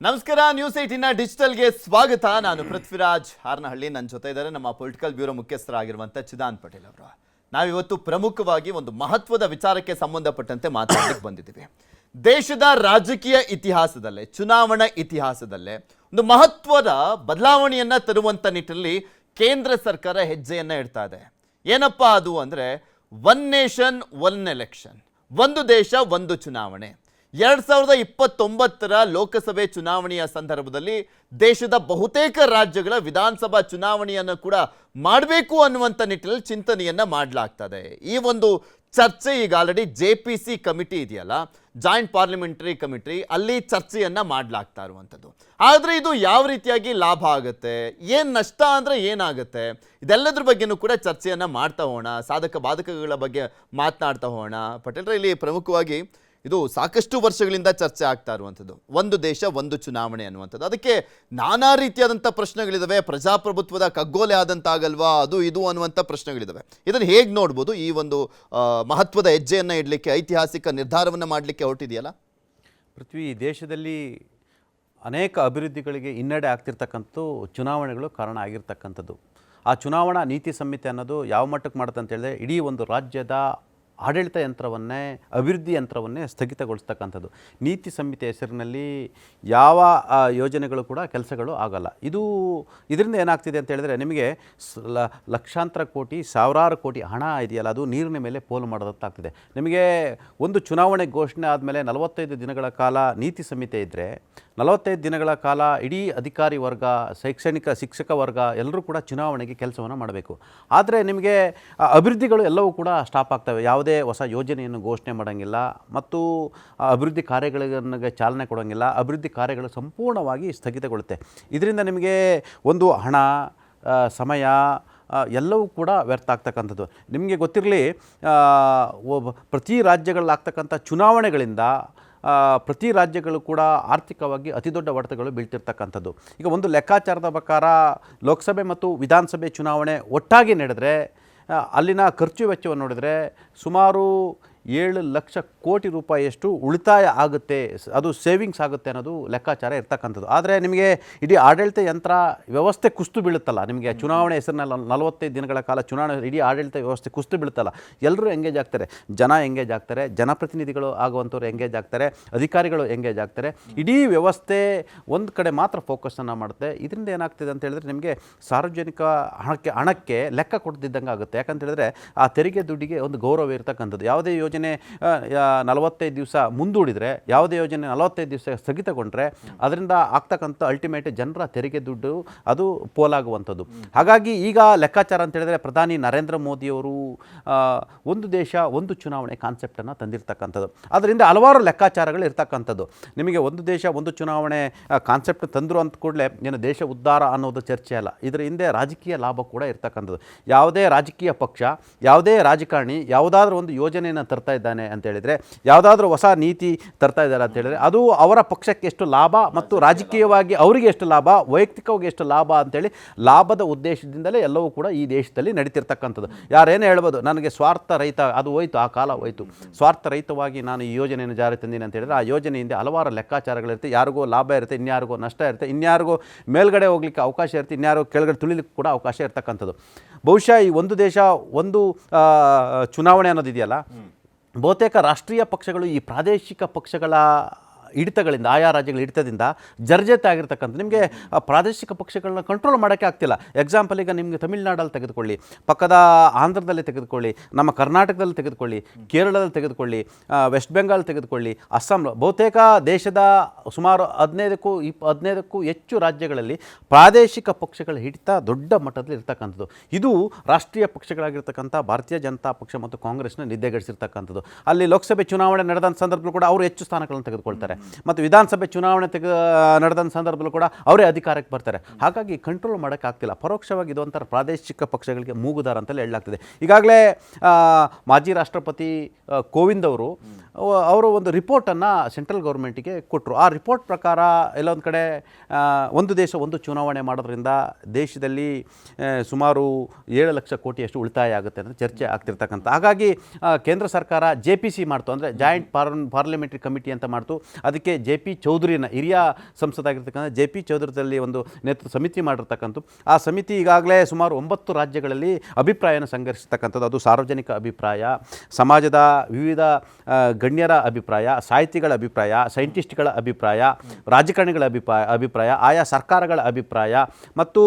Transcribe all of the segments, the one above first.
ನಮಸ್ಕಾರ ನ್ಯೂಸ್ 18 ಡಿಜಿಟಲ್ಗೆ ಸ್ವಾಗತ. ನಾನು ಪೃಥ್ವಿರಾಜ್ ಹಾರನಹಳ್ಳಿ. ನನ್ನ ಜೊತೆ ಇದ್ದಾರೆ ನಮ್ಮ ಪೊಲಿಟಿಕಲ್ ಬ್ಯೂರೋ ಮುಖ್ಯಸ್ಥರಾಗಿರುವಂಥ ಚಿದಾನ್ ಪಟೇಲ್ ಅವರು. ನಾವಿವತ್ತು ಪ್ರಮುಖವಾಗಿ ಒಂದು ಮಹತ್ವದ ವಿಚಾರಕ್ಕೆ ಸಂಬಂಧಪಟ್ಟಂತೆ ಮಾತಾಡಲಿಕ್ಕೆ ಬಂದಿದ್ದೀವಿ. ದೇಶದ ರಾಜಕೀಯ ಇತಿಹಾಸದಲ್ಲೇ, ಚುನಾವಣಾ ಇತಿಹಾಸದಲ್ಲೇ ಒಂದು ಮಹತ್ವದ ಬದಲಾವಣೆಯನ್ನ ತರುವಂತ ನಿಟ್ಟಿನಲ್ಲಿ ಕೇಂದ್ರ ಸರ್ಕಾರ ಹೆಜ್ಜೆಯನ್ನ ಇಡ್ತಾ ಇದೆ. ಏನಪ್ಪಾ ಅದು ಅಂದ್ರೆ ಒನ್ ನೇಷನ್ ಒನ್ ಎಲೆಕ್ಷನ್, ಒಂದು ದೇಶ ಒಂದು ಚುನಾವಣೆ. 2029 ಲೋಕಸಭೆ ಚುನಾವಣೆಯ ಸಂದರ್ಭದಲ್ಲಿ ದೇಶದ ಬಹುತೇಕ ರಾಜ್ಯಗಳ ವಿಧಾನಸಭಾ ಚುನಾವಣೆಯನ್ನು ಕೂಡ ಮಾಡಬೇಕು ಅನ್ನುವಂಥ ನಿಟ್ಟಿನಲ್ಲಿ ಚಿಂತನೆಯನ್ನ ಮಾಡಲಾಗ್ತದೆ. ಈ ಒಂದು ಚರ್ಚೆ ಈಗ ಆಲ್ರೆಡಿ JPC ಕಮಿಟಿ ಇದೆಯಲ್ಲ, ಜಾಯಿಂಟ್ ಪಾರ್ಲಿಮೆಂಟರಿ ಕಮಿಟಿ, ಅಲ್ಲಿ ಚರ್ಚೆಯನ್ನ ಮಾಡಲಾಗ್ತಾ ಇರುವಂಥದ್ದು. ಆದರೆ ಇದು ಯಾವ ರೀತಿಯಾಗಿ ಲಾಭ ಆಗುತ್ತೆ, ಏನು ನಷ್ಟ ಅಂದರೆ ಏನಾಗುತ್ತೆ, ಇದೆಲ್ಲದ್ರ ಬಗ್ಗೆನೂ ಕೂಡ ಚರ್ಚೆಯನ್ನ ಮಾಡ್ತಾ ಹೋಗೋಣ. ಸಾಧಕ ಬಾಧಕಗಳ ಬಗ್ಗೆ ಮಾತನಾಡ್ತಾ ಹೋಗೋಣ. ಪಟೇಲ್ರ, ಇಲ್ಲಿ ಪ್ರಮುಖವಾಗಿ ಇದು ಸಾಕಷ್ಟು ವರ್ಷಗಳಿಂದ ಚರ್ಚೆ ಆಗ್ತಾ ಇರುವಂಥದ್ದು, ಒಂದು ದೇಶ ಒಂದು ಚುನಾವಣೆ ಅನ್ನುವಂಥದ್ದು. ಅದಕ್ಕೆ ನಾನಾ ರೀತಿಯಾದಂಥ ಪ್ರಶ್ನೆಗಳಿದ್ದಾವೆ. ಪ್ರಜಾಪ್ರಭುತ್ವದ ಕಗ್ಗೋಲೆ ಆದಂತಾಗಲ್ವಾ ಅದು ಇದು ಅನ್ನುವಂಥ ಪ್ರಶ್ನೆಗಳಿದ್ದಾವೆ. ಇದನ್ನು ಹೇಗೆ ನೋಡ್ಬೋದು? ಈ ಒಂದು ಮಹತ್ವದ ಹೆಜ್ಜೆಯನ್ನು ಇಡಲಿಕ್ಕೆ, ಐತಿಹಾಸಿಕ ನಿರ್ಧಾರವನ್ನು ಮಾಡಲಿಕ್ಕೆ ಹೊರಟಿದೆಯಲ್ಲ ಪೃಥ್ವಿ. ದೇಶದಲ್ಲಿ ಅನೇಕ ಅಭಿವೃದ್ಧಿಗಳಿಗೆ ಹಿನ್ನಡೆ ಆಗ್ತಿರ್ತಕ್ಕಂಥದ್ದು ಚುನಾವಣೆಗಳು ಕಾರಣ ಆಗಿರ್ತಕ್ಕಂಥದ್ದು. ಆ ಚುನಾವಣಾ ನೀತಿ ಸಂಹಿತೆ ಅನ್ನೋದು ಯಾವ ಮಟ್ಟಕ್ಕೆ ಮಾಡುತ್ತೆ ಅಂತ ಹೇಳಿದ್ರೆ, ಇಡೀ ಒಂದು ರಾಜ್ಯದ ಆಡಳಿತ ಯಂತ್ರವನ್ನೇ, ಅಭಿವೃದ್ಧಿ ಯಂತ್ರವನ್ನೇ ಸ್ಥಗಿತಗೊಳಿಸ್ತಕ್ಕಂಥದ್ದು. ನೀತಿ ಸಂಹಿತೆ ಹೆಸರಿನಲ್ಲಿ ಯಾವ ಯೋಜನೆಗಳು ಕೂಡ ಕೆಲಸಗಳು ಆಗಲ್ಲ. ಇದರಿಂದ ಏನಾಗ್ತಿದೆ ಅಂತ ಹೇಳಿದ್ರೆ, ನಿಮಗೆ ಲಕ್ಷಾಂತರ ಕೋಟಿ, ಸಾವಿರಾರು ಕೋಟಿ ಹಣ ಇದೆಯಲ್ಲ, ಅದು ನೀರಿನ ಮೇಲೆ ಪೋಲು ಮಾಡೋದಂತಾಗ್ತಿದೆ. ನಿಮಗೆ ಒಂದು ಚುನಾವಣೆ ಘೋಷಣೆ ಆದಮೇಲೆ 45 ದಿನಗಳ ಕಾಲ ನೀತಿ ಸಂಹಿತೆ ಇದ್ದರೆ, 45 ದಿನಗಳ ಕಾಲ ಇಡೀ ಅಧಿಕಾರಿ ವರ್ಗ, ಶಿಕ್ಷಕ ವರ್ಗ ಎಲ್ಲರೂ ಕೂಡ ಚುನಾವಣೆಗೆ ಕೆಲಸವನ್ನು ಮಾಡಬೇಕು. ಆದರೆ ನಿಮಗೆ ಅಭಿವೃದ್ಧಿಗಳು ಎಲ್ಲವೂ ಕೂಡ ಸ್ಟಾಪ್ ಆಗ್ತವೆ. ಯಾವುದೇ ಹೊಸ ಯೋಜನೆಯನ್ನು ಘೋಷಣೆ ಮಾಡೋಂಗಿಲ್ಲ ಮತ್ತು ಅಭಿವೃದ್ಧಿ ಕಾರ್ಯಗಳಿಗೆ ಚಾಲನೆ ಕೊಡೋಂಗಿಲ್ಲ. ಅಭಿವೃದ್ಧಿ ಕಾರ್ಯಗಳು ಸಂಪೂರ್ಣವಾಗಿ ಸ್ಥಗಿತಗೊಳ್ಳುತ್ತೆ. ಇದರಿಂದ ನಿಮಗೆ ಒಂದು ಹಣ, ಸಮಯ ಎಲ್ಲವೂ ಕೂಡ ವ್ಯರ್ಥ ಆಗ್ತಕ್ಕಂಥದ್ದು. ನಿಮಗೆ ಗೊತ್ತಿರಲಿ, ಪ್ರತಿ ರಾಜ್ಯಗಳಲ್ಲಾಗ್ತಕ್ಕಂಥ ಚುನಾವಣೆಗಳಿಂದ ಪ್ರತಿ ರಾಜ್ಯಗಳು ಕೂಡ ಆರ್ಥಿಕವಾಗಿ ಅತಿ ದೊಡ್ಡ ಹೊಡೆತಗಳು ಬೀಳ್ತಿರ್ತಕ್ಕಂಥದ್ದು. ಈಗ ಒಂದು ಲೆಕ್ಕಾಚಾರದ ಪ್ರಕಾರ ಲೋಕಸಭೆ ಮತ್ತು ವಿಧಾನಸಭೆ ಚುನಾವಣೆ ಒಟ್ಟಾಗಿ ನಡೆದರೆ ಅಲ್ಲಿನ ಖರ್ಚು ವೆಚ್ಚವನ್ನು ನೋಡಿದರೆ ಸುಮಾರು 7 ಲಕ್ಷ ಕೋಟಿ ರೂಪಾಯಿಯಷ್ಟು ಉಳಿತಾಯ ಆಗುತ್ತೆ, ಅದು ಸೇವಿಂಗ್ಸ್ ಆಗುತ್ತೆ ಅನ್ನೋದು ಲೆಕ್ಕಾಚಾರ ಇರ್ತಕ್ಕಂಥದ್ದು. ಆದರೆ ನಿಮಗೆ ಇಡೀ ಆಡಳಿತ ಯಂತ್ರ ವ್ಯವಸ್ಥೆ ಕುಸ್ತು ಬೀಳುತ್ತಲ್ಲ, ನಿಮಗೆ ಚುನಾವಣೆ ಹೆಸರಿನಲ್ಲಿ 45 ದಿನಗಳ ಕಾಲ ಚುನಾವಣೆ ಇಡೀ ಆಡಳಿತ ವ್ಯವಸ್ಥೆ ಕುಸ್ತು ಬೀಳುತ್ತಲ್ಲ, ಎಲ್ಲರೂ ಎಂಗೇಜ್ ಆಗ್ತಾರೆ. ಜನ ಎಂಗೇಜ್ ಆಗ್ತಾರೆ, ಜನಪ್ರತಿನಿಧಿಗಳು ಆಗುವಂಥವ್ರು ಎಂಗೇಜ್ ಆಗ್ತಾರೆ, ಅಧಿಕಾರಿಗಳು ಎಂಗೇಜ್ ಆಗ್ತಾರೆ. ಇಡೀ ವ್ಯವಸ್ಥೆ ಒಂದು ಕಡೆ ಮಾತ್ರ ಫೋಕಸನ್ನು ಮಾಡುತ್ತೆ. ಇದರಿಂದ ಏನಾಗ್ತಿದೆ ಅಂತ ಹೇಳಿದ್ರೆ, ನಿಮಗೆ ಸಾರ್ವಜನಿಕ ಹಣಕ್ಕೆ ಲೆಕ್ಕ ಕೊಡ್ತಿದ್ದಂಗೆ ಆಗುತ್ತೆ. ಯಾಕಂತ ಹೇಳಿದ್ರೆ ಆ ತೆರಿಗೆ ದುಡ್ಡಿಗೆ ಒಂದು ಗೌರವ ಇರ್ತಕ್ಕಂಥದ್ದು. ಯಾವುದೇ ಯೋಜನೆ 45 ದಿವಸ ಮುಂದೂಡಿದರೆ, ಯಾವುದೇ ಯೋಜನೆ 45 ದಿವಸ ಸ್ಥಗಿತಗೊಂಡ್ರೆ ಅದರಿಂದ ಆಗ್ತಕ್ಕಂಥ ಅಲ್ಟಿಮೇಟ್ ಜನರ ತೆರಿಗೆ ದುಡ್ಡು ಅದು ಪೋಲಾಗುವಂಥದ್ದು. ಹಾಗಾಗಿ ಈಗ ಲೆಕ್ಕಾಚಾರ ಅಂತ ಹೇಳಿದ್ರೆ, ಪ್ರಧಾನಿ ನರೇಂದ್ರ ಮೋದಿಯವರು ಒಂದು ದೇಶ ಒಂದು ಚುನಾವಣೆ ಕಾನ್ಸೆಪ್ಟನ್ನು ತಂದಿರ್ತಕ್ಕಂಥದ್ದು. ಅದರಿಂದ ಹಲವಾರು ಲೆಕ್ಕಾಚಾರಗಳು ಇರ್ತಕ್ಕಂಥದ್ದು. ನಿಮಗೆ ಒಂದು ದೇಶ ಒಂದು ಚುನಾವಣೆ ಕಾನ್ಸೆಪ್ಟ್ ತಂದರು ಅಂತ ಕೂಡಲೇ ಏನು ದೇಶ ಉದ್ಧಾರ ಅನ್ನೋದು ಚರ್ಚೆ ಅಲ್ಲ. ಇದರ ಹಿಂದೆ ರಾಜಕೀಯ ಲಾಭ ಕೂಡ ಇರ್ತಕ್ಕಂಥದ್ದು. ಯಾವುದೇ ರಾಜಕೀಯ ಪಕ್ಷ, ಯಾವುದೇ ರಾಜಕಾರಣಿ ಯಾವುದಾದ್ರೂ ಒಂದು ಯೋಜನೆಯನ್ನು ತರ್ತಾ ಇದ್ದಾನೆ ಅಂತ ಹೇಳಿದರೆ, ಯಾವುದಾದ್ರೂ ಹೊಸ ನೀತಿ ತರ್ತಾ ಇದ್ದಾರೆ ಅಂತ ಹೇಳಿದರೆ, ಅದು ಅವರ ಪಕ್ಷಕ್ಕೆ ಎಷ್ಟು ಲಾಭ ಮತ್ತು ರಾಜಕೀಯವಾಗಿ ಅವರಿಗೆ ಎಷ್ಟು ಲಾಭ, ವೈಯಕ್ತಿಕವಾಗಿ ಎಷ್ಟು ಲಾಭ ಅಂತೇಳಿ ಲಾಭದ ಉದ್ದೇಶದಿಂದಲೇ ಎಲ್ಲವೂ ಕೂಡ ಈ ದೇಶದಲ್ಲಿ ನಡೀತಿರ್ತಕ್ಕಂಥದ್ದು. ಯಾರೇನೇ ಹೇಳ್ಬೋದು, ನನಗೆ ಸ್ವಾರ್ಥ ರಹಿತ, ಅದು ಹೋಯ್ತು, ಆ ಕಾಲ ಹೋಯ್ತು. ಸ್ವಾರ್ಥ ರಹಿತವಾಗಿ ನಾನು ಈ ಯೋಜನೆಯನ್ನು ಜಾರಿ ತಂದೀನಿ ಅಂತ ಹೇಳಿದರೆ, ಆ ಯೋಜನೆಯಿಂದ ಹಲವಾರು ಲೆಕ್ಕಾಚಾರಗಳಿರುತ್ತೆ. ಯಾರಿಗೋ ಲಾಭ ಇರುತ್ತೆ, ಇನ್ಯಾರಿಗೋ ನಷ್ಟ ಇರುತ್ತೆ, ಇನ್ಯಾರಿಗೋ ಮೇಲ್ಗಡೆ ಹೋಗ್ಲಿಕ್ಕೆ ಅವಕಾಶ ಇರುತ್ತೆ, ಇನ್ಯಾರಿಗೋ ಕೆಳಗಡೆ ತುಳಿಲಿಕ್ಕೆ ಕೂಡ ಅವಕಾಶ ಇರ್ತಕ್ಕಂಥದ್ದು. ಬಹುಶಃ ಈ ಒಂದು ದೇಶ ಒಂದು ಚುನಾವಣೆ ಅನ್ನೋದಿದೆಯಲ್ಲ, ಬಹುತೇಕ ರಾಷ್ಟ್ರೀಯ ಪಕ್ಷಗಳು ಈ ಪ್ರಾದೇಶಿಕ ಪಕ್ಷಗಳ ಹಿಡಿತಗಳಿಂದ, ಆಯಾ ರಾಜ್ಯಗಳ ಹಿಡಿತದಿಂದ ಜರ್ಜತೆ ಆಗಿರ್ತಕ್ಕಂಥ, ನಿಮಗೆ ಪ್ರಾದೇಶಿಕ ಪಕ್ಷಗಳನ್ನ ಕಂಟ್ರೋಲ್ ಮಾಡೋಕ್ಕೆ ಆಗ್ತಿಲ್ಲ. ಎಕ್ಸಾಂಪಲ್, ಈಗ ನಿಮಗೆ ತಮಿಳುನಾಡಲ್ಲಿ ತೆಗೆದುಕೊಳ್ಳಿ, ಪಕ್ಕದ ಆಂಧ್ರದಲ್ಲಿ ತೆಗೆದುಕೊಳ್ಳಿ, ನಮ್ಮ ಕರ್ನಾಟಕದಲ್ಲಿ ತೆಗೆದುಕೊಳ್ಳಿ, ಕೇರಳದಲ್ಲಿ ತೆಗೆದುಕೊಳ್ಳಿ, ವೆಸ್ಟ್ ಬೆಂಗಾಲ್ ತೆಗೆದುಕೊಳ್ಳಿ, ಅಸ್ಸಾಂ, ಬಹುತೇಕ ದೇಶದ ಸುಮಾರು 15ಕ್ಕೂ ಹೆಚ್ಚು ರಾಜ್ಯಗಳಲ್ಲಿ ಪ್ರಾದೇಶಿಕ ಪಕ್ಷಗಳ ಹಿಡಿತ ದೊಡ್ಡ ಮಟ್ಟದಲ್ಲಿ ಇರ್ತಕ್ಕಂಥದ್ದು. ಇದು ರಾಷ್ಟ್ರೀಯ ಪಕ್ಷಗಳಾಗಿರ್ತಕ್ಕಂಥ ಭಾರತೀಯ ಜನತಾ ಪಕ್ಷ ಮತ್ತು ಕಾಂಗ್ರೆಸ್ನ ನಿದ್ದೆಗಡಿಸಿರ್ತಕ್ಕಂಥದ್ದು. ಅಲ್ಲಿ ಲೋಕಸಭೆ ಚುನಾವಣೆ ನಡೆದ ಸಂದರ್ಭದಲ್ಲೂ ಕೂಡ ಅವರು ಹೆಚ್ಚು ಸ್ಥಾನಗಳನ್ನು ತೆಗೆದುಕೊಳ್ತಾರೆ ಮತ್ತು ವಿಧಾನಸಭೆ ಚುನಾವಣೆ ನಡೆದ ಸಂದರ್ಭದಲ್ಲೂ ಕೂಡ ಅವರೇ ಅಧಿಕಾರಕ್ಕೆ ಬರ್ತಾರೆ. ಹಾಗಾಗಿ ಕಂಟ್ರೋಲ್ ಮಾಡೋಕ್ಕಾಗ್ತಿಲ್ಲ. ಪರೋಕ್ಷವಾಗಿ ಇದೊಂಥರ ಪ್ರಾದೇಶಿಕ ಪಕ್ಷಗಳಿಗೆ ಮೂಗುದಾರ ಅಂತಲೇ ಹೇಳಲಾಗ್ತಿದೆ. ಈಗಾಗಲೇ ಮಾಜಿ ರಾಷ್ಟ್ರಪತಿ ಕೋವಿಂದ್ ಅವರು ಒಂದು ರಿಪೋರ್ಟನ್ನು ಸೆಂಟ್ರಲ್ ಗೌರ್ಮೆಂಟಿಗೆ ಕೊಟ್ಟರು. ಆ ರಿಪೋರ್ಟ್ ಪ್ರಕಾರ ಎಲ್ಲೊಂದು ಕಡೆ ಒಂದು ದೇಶ ಒಂದು ಚುನಾವಣೆ ಮಾಡೋದ್ರಿಂದ ದೇಶದಲ್ಲಿ ಸುಮಾರು 7 ಲಕ್ಷ ಕೋಟಿಯಷ್ಟು ಉಳಿತಾಯ ಆಗುತ್ತೆ ಅಂತ ಚರ್ಚೆ ಆಗ್ತಿರ್ತಕ್ಕಂಥ. ಹಾಗಾಗಿ ಕೇಂದ್ರ ಸರ್ಕಾರ JPC ಮಾಡ್ತು, ಅಂದರೆ ಜಾಯಿಂಟ್ ಪಾರ್ಲಿಮೆಂಟರಿ ಕಮಿಟಿ ಅಂತ ಮಾಡ್ತು. ಅದಕ್ಕೆ ಜೆ ಪಿ ಚೌಧರಿನ ಹಿರಿಯ ಸಂಸದಾಗಿರ್ತಕ್ಕಂಥ ಜೆ ಪಿ ಚೌಧರಿದಲ್ಲಿ ಒಂದು ನೇತೃತ್ವ ಸಮಿತಿ ಮಾಡಿರ್ತಕ್ಕಂಥ ಆ ಸಮಿತಿ ಈಗಾಗಲೇ ಸುಮಾರು 9 ರಾಜ್ಯಗಳಲ್ಲಿ ಅಭಿಪ್ರಾಯನ ಸಂಗ್ರಹಿಸ್ತಕ್ಕಂಥದ್ದು. ಅದು ಸಾರ್ವಜನಿಕ ಅಭಿಪ್ರಾಯ, ಸಮಾಜದ ವಿವಿಧ ಗಣ್ಯರ ಅಭಿಪ್ರಾಯ, ಸಾಹಿತಿಗಳ ಅಭಿಪ್ರಾಯ, ಸೈಂಟಿಸ್ಟ್ಗಳ ಅಭಿಪ್ರಾಯ, ರಾಜಕಾರಣಿಗಳ ಅಭಿಪ್ರಾಯ, ಆಯಾ ಸರ್ಕಾರಗಳ ಅಭಿಪ್ರಾಯ ಮತ್ತು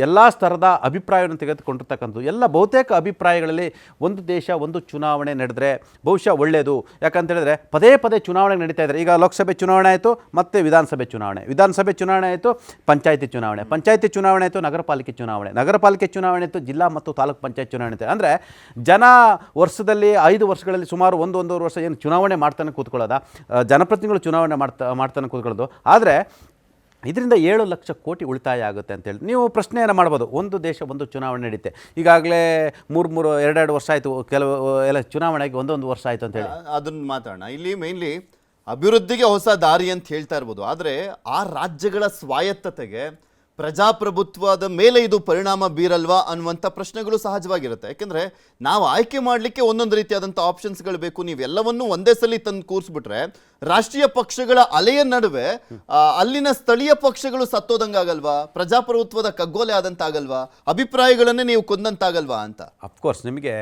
ಎಲ್ಲ ಸ್ತರದ ಅಭಿಪ್ರಾಯವನ್ನು ತೆಗೆದುಕೊಂಡಿರ್ತಕ್ಕಂಥದ್ದು. ಎಲ್ಲ ಬಹುತೇಕ ಅಭಿಪ್ರಾಯಗಳಲ್ಲಿ ಒಂದು ದೇಶ ಒಂದು ಚುನಾವಣೆ ನಡೆದರೆ ಬಹುಶಃ ಒಳ್ಳೆಯದು. ಯಾಕಂತೇಳಿದ್ರೆ ಪದೇ ಪದೇ ಚುನಾವಣೆ ನಡೀತಾ ಇದ್ದಾರೆ. ಈಗ ಲೋಕಸಭೆ ಚುನಾವಣೆ ಆಯಿತು, ಮತ್ತೆ ವಿಧಾನಸಭೆ ಚುನಾವಣೆ ಆಯಿತು, ಪಂಚಾಯತಿ ಚುನಾವಣೆ ಆಯಿತು, ನಗರ ಪಾಲಿಕೆ ಚುನಾವಣೆ ಆಯಿತು, ಜಿಲ್ಲಾ ಮತ್ತು ತಾಲೂಕು ಪಂಚಾಯತ್ ಚುನಾವಣೆ ಆಯಿತು. ಅಂದರೆ ಜನ ವರ್ಷದಲ್ಲಿ 5 ವರ್ಷಗಳಲ್ಲಿ ಸುಮಾರು 1-1.5 ವರ್ಷ ಏನು ಚುನಾವಣೆ ಮಾಡ್ತಾನೆ ಕೂತ್ಕೊಳ್ಳೋದ, ಜನಪ್ರತಿನಿಧಿಗಳು ಚುನಾವಣೆ ಮಾಡ್ತಾನೆ ಕೂತ್ಕೊಳ್ಳೋದು. ಆದರೆ ಇದರಿಂದ 7 ಲಕ್ಷ ಕೋಟಿ ಉಳಿತಾಯ ಆಗುತ್ತೆ ಅಂತೇಳಿ ನೀವು ಪ್ರಶ್ನೆಯನ್ನು ಮಾಡ್ಬೋದು. ಒಂದು ದೇಶ ಒಂದು ಚುನಾವಣೆ ನಡೀತೆ, ಈಗಾಗಲೇ 2 ವರ್ಷ ಆಯಿತು, ಕೆಲವು ಎಲ್ಲ ಚುನಾವಣೆಗೆ 1 ವರ್ಷ ಆಯಿತು ಅಂತೇಳಿ ಅದನ್ನ ಮಾತಾಡೋಣ. ಇಲ್ಲಿ ಮೇನ್ಲಿ ಅಭಿವೃದ್ಧಿಗೆ ಹೊಸ ದಾರಿ ಅಂತ ಹೇಳ್ತಾ ಇರ್ಬೋದು, ಆದರೆ ಆ ರಾಜ್ಯಗಳ ಸ್ವಾಯತ್ತತೆಗೆ ಪ್ರಜಾಪ್ರಭುತ್ವದ ಮೇಲೆ ಇದು ಪರಿಣಾಮ ಬೀರಲ್ವಾ ಅನ್ನುವಂಥ ಪ್ರಶ್ನೆಗಳು ಸಹಜವಾಗಿರುತ್ತೆ. ಯಾಕೆಂದರೆ ನಾವು ಆಯ್ಕೆ ಮಾಡಲಿಕ್ಕೆ ಒಂದೊಂದು ರೀತಿಯಾದಂಥ ಆಪ್ಷನ್ಸ್ಗಳು ಬೇಕು. ನೀವೆಲ್ಲವನ್ನೂ ಒಂದೇ ಸಲ ತಂದು ಕೂರಿಸ್ಬಿಟ್ರೆ ರಾಷ್ಟ್ರೀಯ ಪಕ್ಷಗಳ ಅಲೆಯ ನಡುವೆ ಅಲ್ಲಿನ ಸ್ಥಳೀಯ ಪಕ್ಷಗಳು ಸತ್ತೋದಂಗಾಗಲ್ವಾ, ಪ್ರಜಾಪ್ರಭುತ್ವದ ಕಗ್ಗೋಲೆ ಆದಂತಾಗಲ್ವಾ, ಅಭಿಪ್ರಾಯಗಳನ್ನೇ ನೀವು ಕೊಂದಂತಾಗಲ್ವಾ ಅಂತ. ಅಫ್ಕೋರ್ಸ್ ನಿಮಗೆ